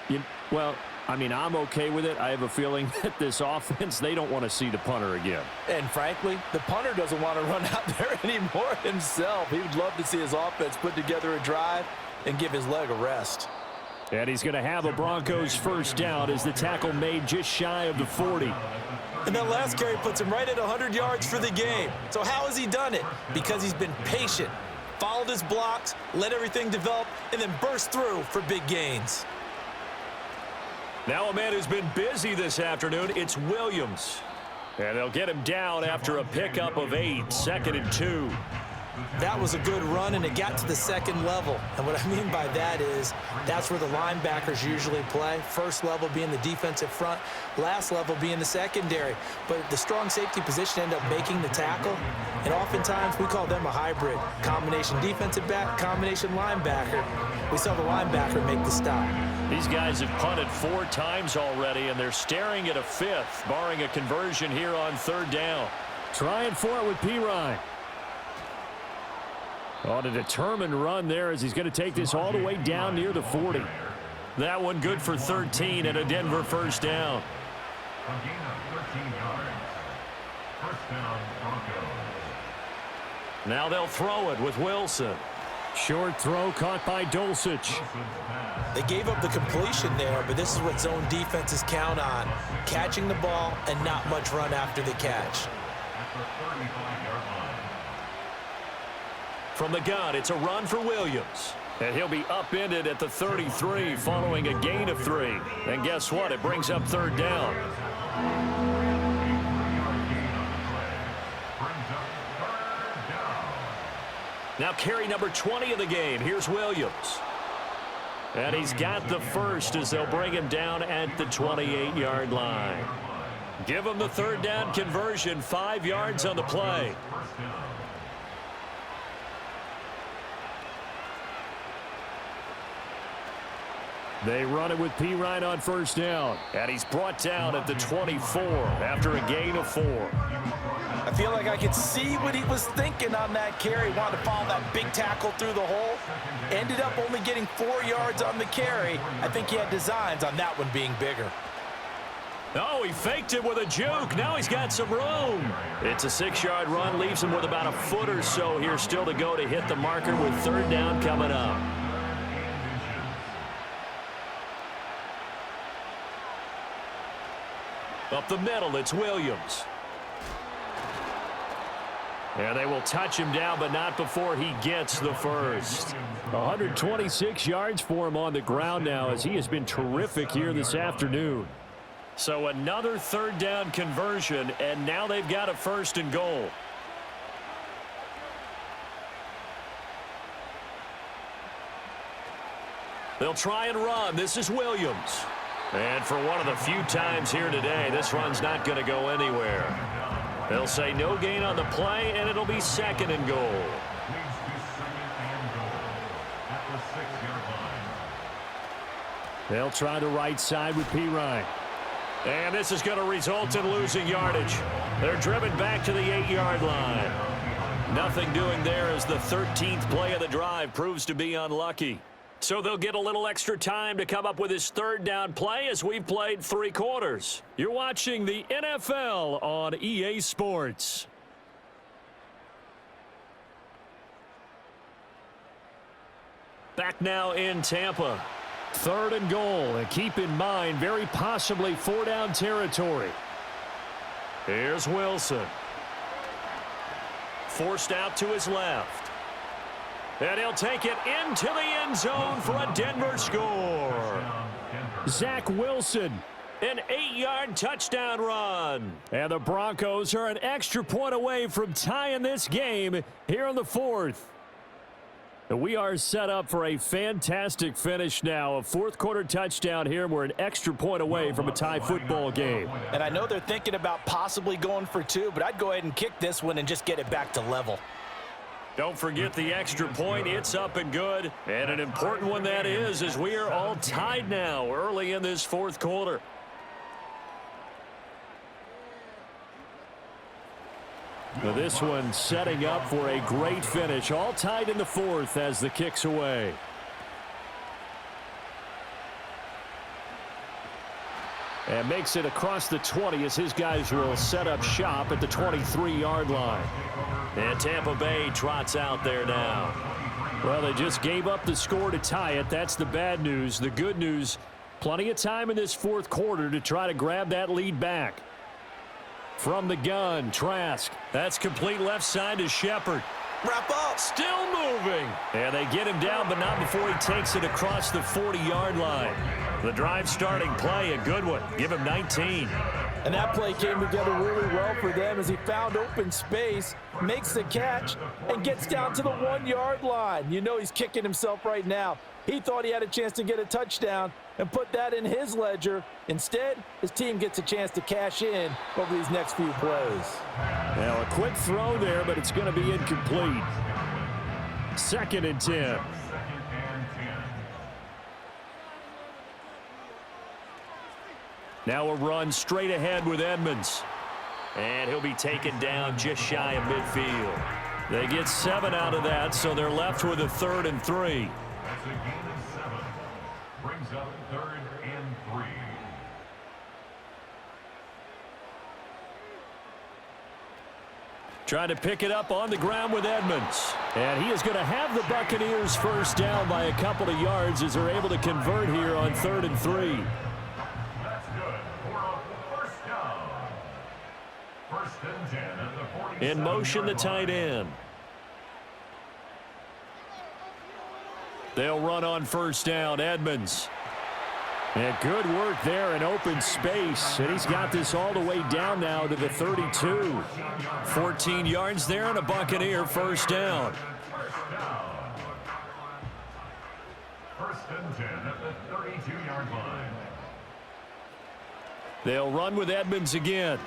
Well, I mean, I'm okay with it. I have a feeling that this offense, they don't want to see the punter again. And frankly, the punter doesn't want to run out there anymore himself. He would love to see his offense put together a drive and give his leg a rest. And he's going to have a Broncos first down as the tackle made just shy of the 40. And that last carry puts him right at 100 yards for the game. So how has he done it? Because he's been patient, followed his blocks, let everything develop, and then burst through for big gains. Now a man who's been busy this afternoon, it's Williams. And they'll get him down after a pickup of 8, 2nd and 2. That was a good run, and it got to the second level. And what I mean by that is that's where the linebackers usually play. First level being the defensive front, last level being the secondary. But the strong safety position ended up making the tackle, and oftentimes we call them a hybrid. Combination defensive back, combination linebacker. We saw the linebacker make the stop. These guys have punted 4 times already, and they're staring at a 5th, barring a conversion here on third down. Trying for it with Pirine. On a determined run there as he's going to take this all the way down near the 40. That one good for 13 and a Denver first down. A gain of 13 yards. First down, Broncos. Now they'll throw it with Wilson. Short throw caught by Dulcich. They gave up the completion there, but this is what zone defenses count on. Catching the ball and not much run after the catch. At the 35-yard line. From the gun, it's a run for Williams. And he'll be upended at the 33 following a gain of 3. And guess what? It brings up third down. Now carry number 20 of the game. Here's Williams. And he's got the first as they'll bring him down at the 28-yard line. Give him the third down conversion, 5 yards on the play. They run it with Pirine on first down. And he's brought down at the 24 after a gain of 4. I feel like I could see what he was thinking on that carry. Wanted to follow that big tackle through the hole. Ended up only getting 4 yards on the carry. I think he had designs on that one being bigger. Oh, he faked it with a juke. Now he's got some room. It's a 6-yard run. Leaves him with about a foot or so here still to go to hit the marker with third down coming up. Up the middle, it's Williams. And they will touch him down, but not before he gets the first. 126 yards for him on the ground now, as he has been terrific here this afternoon. So another third down conversion, and now they've got a 1st and goal. They'll try and run. This is Williams. And for one of the few times here today, this run's not going to go anywhere. They'll say no gain on the play, and it'll be 2nd and goal. They'll try the right side with Pirine. And this is going to result in losing yardage. They're driven back to the 8-yard line. Nothing doing there as the 13th play of the drive proves to be unlucky. So they'll get a little extra time to come up with his 3rd down play as we've played 3 quarters. You're watching the NFL on EA Sports. Back now in Tampa. 3rd and goal, and keep in mind, very possibly 4-down territory. Here's Wilson. Forced out to his left. And he'll take it into the end zone for a Denver score. Zach Wilson, an 8-yard touchdown run. And the Broncos are an extra point away from tying this game here in the 4th. We are set up for a fantastic finish now. A 4th-quarter touchdown here. We're an extra point away from a tie football game. And I know they're thinking about possibly going for 2, but I'd go ahead and kick this one and just get it back to level. Don't forget the extra point. It's up and good. And an important one that is, as we are all tied now early in this 4th quarter. Now this one setting up for a great finish. All tied in the 4th as the kick's away. And makes it across the 20 as his guys will set up shop at the 23-yard line. And Tampa Bay trots out there now. Well, they just gave up the score to tie it. That's the bad news. The good news, plenty of time in this 4th quarter to try to grab that lead back. From the gun, Trask. That's complete left side to Shepard. Wrap up. Still moving. And they get him down, but not before he takes it across the 40-yard line. The drive starting play, a good one. Give him 19. And that play came together really well for them as he found open space, makes the catch, and gets down to the 1-yard line. You know he's kicking himself right now. He thought he had a chance to get a touchdown and put that in his ledger. Instead, his team gets a chance to cash in over these next few plays. Now a quick throw there, but it's going to be incomplete. 2nd and 10. Now a run straight ahead with Edmonds. And he'll be taken down just shy of midfield. They get 7 out of that, so they're left with a 3rd and 3. That's a gain of 7. Brings up 3rd and 3. Trying to pick it up on the ground with Edmonds. And he is going to have the Buccaneers 1st down by a couple of yards as they're able to convert here on 3rd and 3. That's good for a 1st down. 1st and 10 at the 47. In motion, the tight end. They'll run on 1st down. Edmonds. And good work there in open space. And he's got this all the way down now to the 32. 14 yards there and a Buccaneer 1st down. 1st and 10 at the 32-yard line. They'll run with Edmonds again.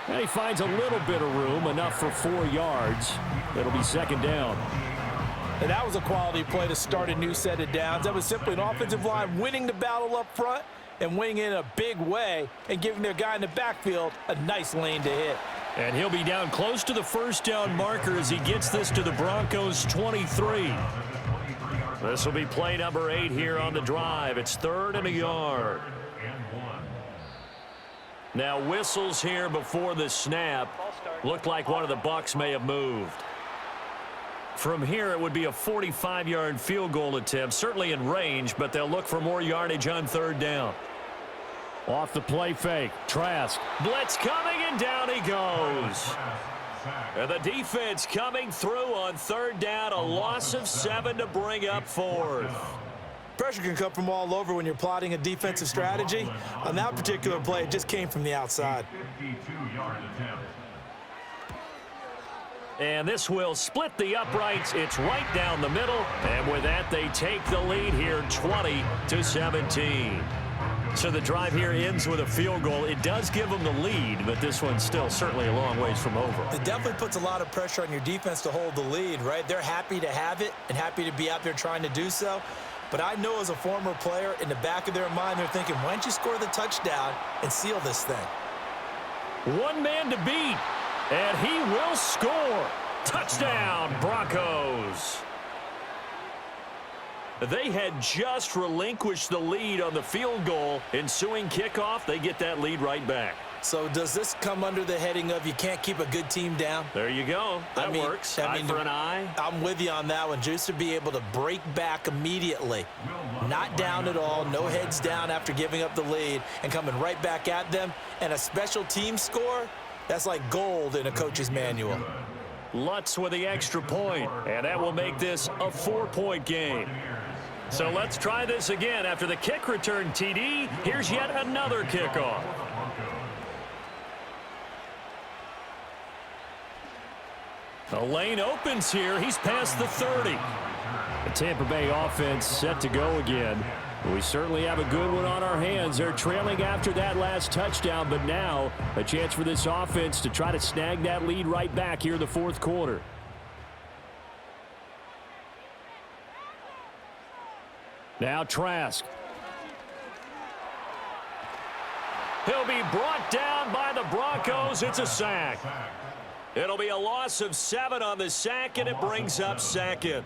And he finds a little bit of room, enough for 4 yards. It'll be 2nd down. And that was a quality play to start a new set of downs. That was simply an offensive line winning the battle up front and winning in a big way and giving their guy in the backfield a nice lane to hit. And he'll be down close to the 1st down marker as he gets this to the Broncos 23. This will be play number 8 here on the drive. It's 3rd and a yard. Now whistles here before the snap. Looked like one of the Bucs may have moved. From here, it would be a 45-yard field goal attempt, certainly in range, but they'll look for more yardage on 3rd down. Off the play fake, Trask. Blitz coming, and down he goes. And the defense coming through on third down, a loss of 7 to bring up fourth. Pressure can come from all over when you're plotting a defensive strategy. On that particular play, it just came from the outside. 52-yard attempt. And this will split the uprights. It's right down the middle. And with that, they take the lead here 20-17. So the drive here ends with a field goal. It does give them the lead, but this one's still certainly a long ways from over. It definitely puts a lot of pressure on your defense to hold the lead, right? They're happy to have it and happy to be out there trying to do so. But I know as a former player, in the back of their mind, they're thinking, why don't you score the touchdown and seal this thing? One man to beat, and he will score. Touchdown, Broncos. They had just relinquished the lead on the field goal. Ensuing kickoff, they get that lead right back. So does this come under the heading of you can't keep a good team down? There you go. That works. Eye for an eye. I'm with you on that one. Just to be able to break back immediately. Not down at all. No heads down after giving up the lead and coming right back at them. And a special team score, that's like gold in a coach's manual. Lutz with the extra point, and that will make this a 4-point game. So let's try this again. After the kick return TD, here's yet another kickoff. The lane opens here. He's past the 30. The Tampa Bay offense set to go again. We certainly have a good one on our hands. They're trailing after that last touchdown, but now a chance for this offense to try to snag that lead right back here in the fourth quarter. Now Trask. He'll be brought down by the Broncos. It's a sack. It'll be a loss of 7 on the sack, and it brings up second.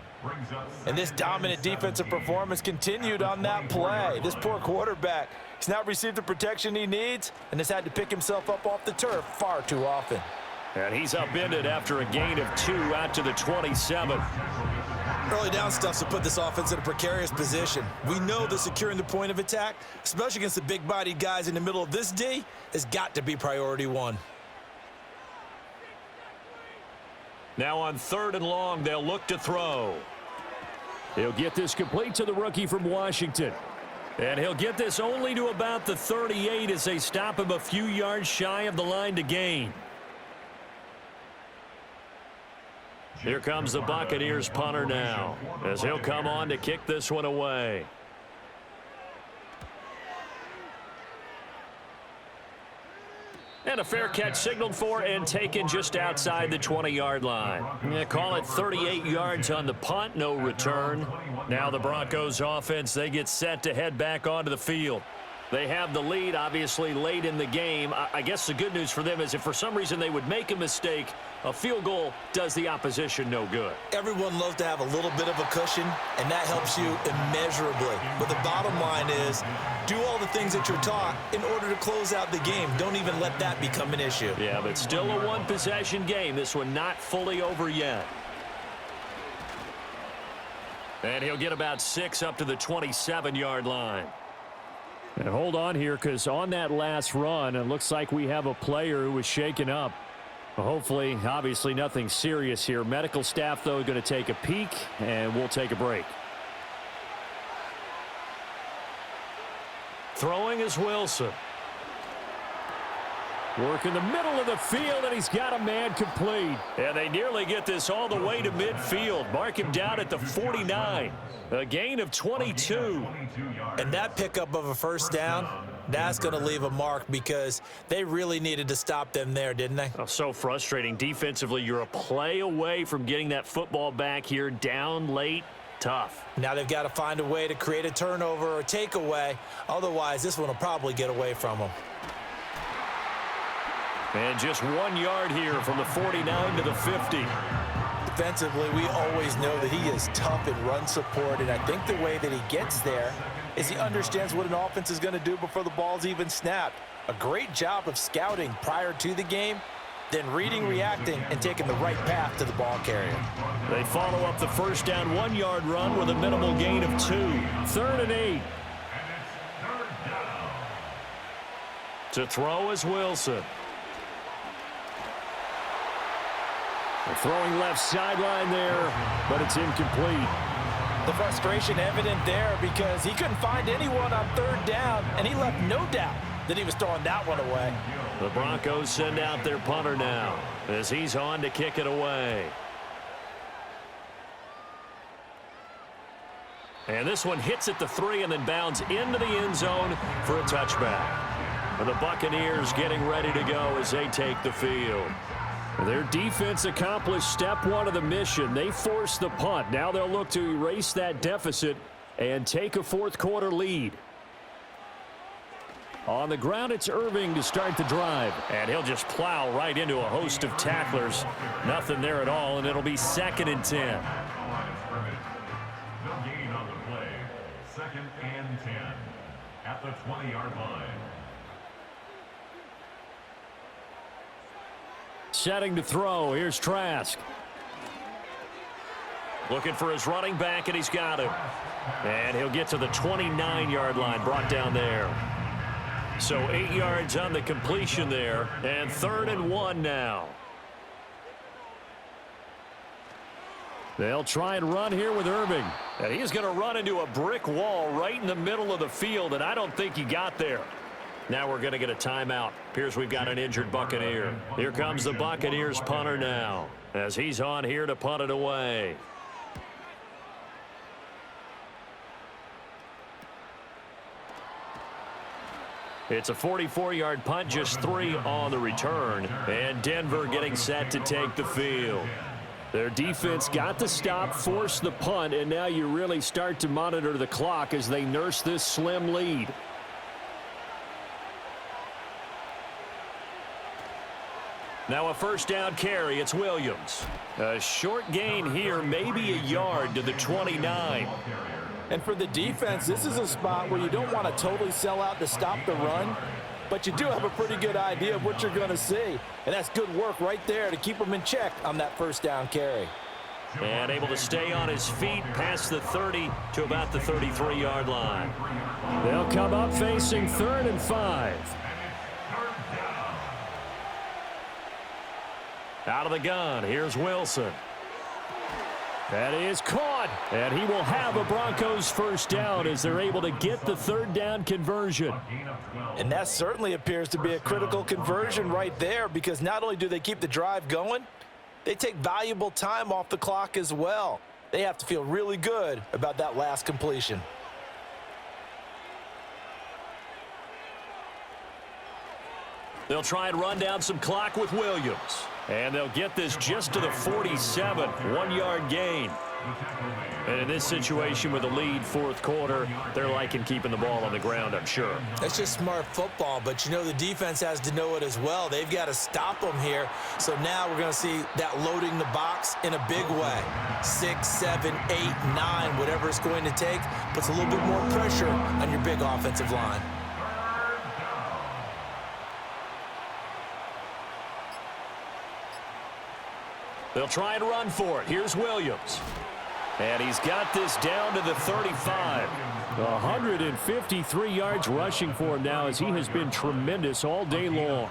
And this dominant defensive performance continued on that play. This poor quarterback has not received the protection he needs and has had to pick himself up off the turf far too often. And he's upended after a gain of 2 out to the 27. Early down stuff to put this offense in a precarious position. We know that securing the point of attack, especially against the big-bodied guys in the middle of this D, has got to be priority one. Now on 3rd and long, they'll look to throw. He'll get this complete to the rookie from Washington. And he'll get this only to about the 38 as they stop him a few yards shy of the line to gain. Here comes the Buccaneers punter now, as he'll come on to kick this one away. And a fair catch signaled for and taken just outside the 20-yard line. Yeah, call it 38 yards on the punt, no return. Now the Broncos offense, they get set to head back onto the field. They have the lead, obviously, late in the game. I guess the good news for them is if for some reason they would make a mistake, a field goal does the opposition no good. Everyone loves to have a little bit of a cushion, and that helps you immeasurably. But the bottom line is, do all the things that you're taught in order to close out the game. Don't even let that become an issue. Yeah, but still a one-possession game. This one not fully over yet. And he'll get about 6 up to the 27-yard line. And hold on here, because on that last run, it looks like we have a player who was shaken up. Hopefully, obviously nothing serious here. Medical staff, though, going to take a peek, and we'll take a break. Throwing is Wilson. Work in the middle of the field, and he's got a man complete. And they nearly get this all the way to midfield. Mark him down at the 49. A gain of 22. And that pickup of a first down, that's going to leave a mark because they really needed to stop them there, didn't they? Oh, so frustrating. Defensively, you're a play away from getting that football back here down late. Tough. Now they've got to find a way to create a turnover or takeaway. Otherwise, this one will probably get away from them. And just 1 yard here from the 49 to the 50. Defensively, we always know that he is tough in run support, and I think the way that he gets there is he understands what an offense is going to do before the ball's even snapped. A great job of scouting prior to the game, then reading, reacting, and taking the right path to the ball carrier. They follow up the first down 1 yard run with a minimal gain of 2. 3rd and 8. To throw is Wilson. Throwing left sideline there, but it's incomplete. The frustration evident there because he couldn't find anyone on third down, and he left no doubt that he was throwing that one away. The Broncos send out their punter now as he's on to kick it away. And this one hits at the 3 and then bounds into the end zone for a touchback. And the Buccaneers getting ready to go as they take the field. Their defense accomplished step 1 of the mission. They forced the punt. Now they'll look to erase that deficit and take a fourth quarter lead. On the ground, it's Irving to start the drive. And he'll just plow right into a host of tacklers. Nothing there at all, and it'll be 2nd and 10. No gain on the play. 2nd and 10 at the 20-yard line. Setting to throw. Here's Trask. Looking for his running back, and he's got him. And he'll get to the 29-yard line, brought down there. So 8 yards on the completion there, and 3rd and 1 now. They'll try and run here with Irving. And he's going to run into a brick wall right in the middle of the field, and I don't think he got there. Now we're going to get a timeout. Appears we've got an injured Buccaneer. Here comes the Buccaneers punter now as he's on here to punt it away. It's a 44-yard punt, just 3 on the return. And Denver getting set to take the field. Their defense got the stop, forced the punt, and now you really start to monitor the clock as they nurse this slim lead. Now a first down carry. It's Williams. A short gain here, maybe a yard to the 29. And for the defense, this is a spot where you don't want to totally sell out to stop the run, but you do have a pretty good idea of what you're going to see. And that's good work right there to keep them in check on that first down carry. And able to stay on his feet past the 30 to about the 33-yard line. They'll come up facing 3rd and 5. Out of the gun, here's Wilson. That is caught, and he will have a Broncos first down as they're able to get the 3rd down conversion. And that certainly appears to be a critical conversion right there because not only do they keep the drive going, they take valuable time off the clock as well. They have to feel really good about that last completion. They'll try and run down some clock with Williams. And they'll get this just to the 47, 1-yard gain. And in this situation with a lead, fourth quarter, they're liking keeping the ball on the ground, I'm sure. That's just smart football, but you know the defense has to know it as well. They've got to stop them here. So now we're going to see that loading the box in a big way. 6, 7, 8, 9, whatever it's going to take, puts a little bit more pressure on your big offensive line. They'll try and run for it. Here's Williams. And he's got this down to the 35. 153 yards rushing for him now as he has been tremendous all day long.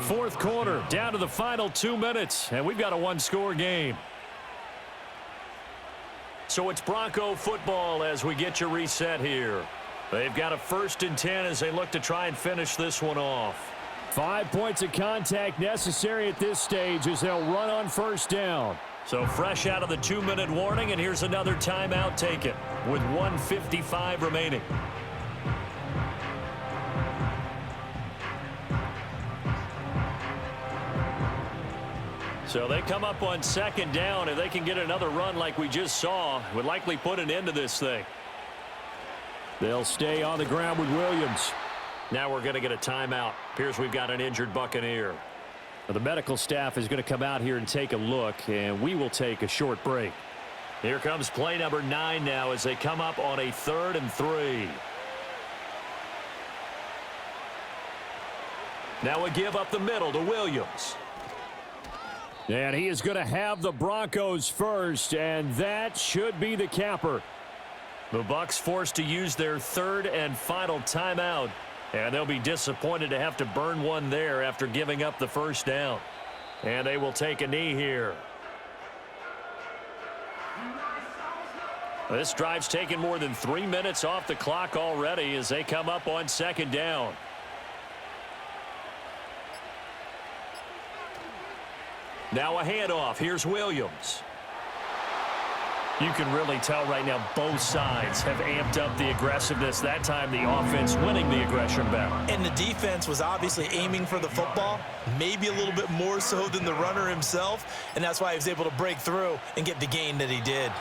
Fourth quarter, down to the final 2 minutes, and we've got a one-score game. So it's Bronco football as we get you reset here. They've got a 1st and 10 as they look to try and finish this one off. 5 points of contact necessary at this stage as they'll run on first down. So fresh out of the 2-minute warning, and here's another timeout taken with 1:55 remaining. So they come up on 2nd down. If they can get another run like we just saw, would likely put an end to this thing. They'll stay on the ground with Williams. Now we're going to get a timeout. Appears we've got an injured Buccaneer. The medical staff is going to come out here and take a look, and we will take a short break. Here comes play number 9 now as they come up on a 3rd and 3. Now a give up the middle to Williams. And he is going to have the Broncos first, and that should be the capper. The Bucs forced to use their 3rd and final timeout. And they'll be disappointed to have to burn one there after giving up the first down. And they will take a knee here. This drive's taken more than 3 minutes off the clock already as they come up on second down. Now a handoff. Here's Williams. You can really tell right now both sides have amped up the aggressiveness. That time the offense winning the aggression battle. And the defense was obviously aiming for the football, maybe a little bit more so than the runner himself, and that's why he was able to break through and get the gain that he did.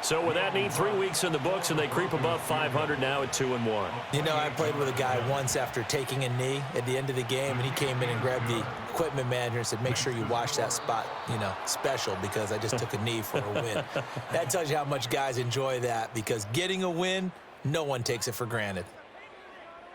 So with that neat 3 weeks in the books, and they creep above 500 now at 2-1. You know, I played with a guy once after taking a knee at the end of the game, and he came in and grabbed the equipment manager and said, make sure you watch that spot, you know, special, because I just took a knee for a win. That tells you how much guys enjoy that, because getting a win, no one takes it for granted.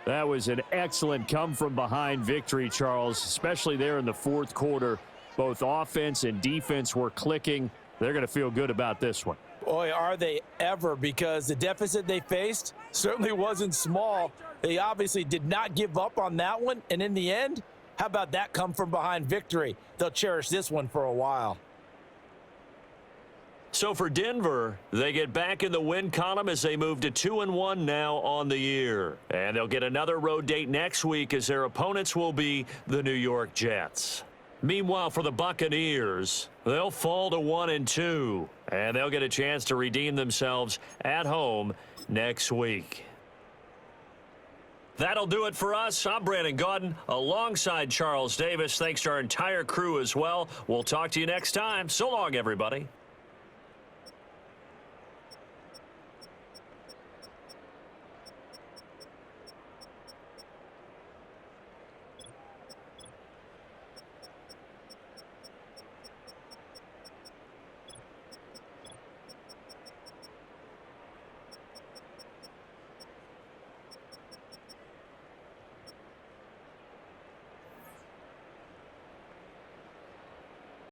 That was an excellent come-from-behind victory, Charles, especially there in the fourth quarter. Both offense and defense were clicking. They're going to feel good about this one. Boy, are they ever, because the deficit they faced certainly wasn't small. They obviously did not give up on that one, and in the end, how about that come-from-behind victory? They'll cherish this one for a while. So for Denver, they get back in the win column as they move to 2-1 now on the year. And they'll get another road date next week as their opponents will be the New York Jets. Meanwhile, for the Buccaneers, they'll fall to 1-2, and they'll get a chance to redeem themselves at home next week. That'll do it for us. I'm Brandon Gaudin alongside Charles Davis. Thanks to our entire crew as well. We'll talk to you next time. So long, everybody.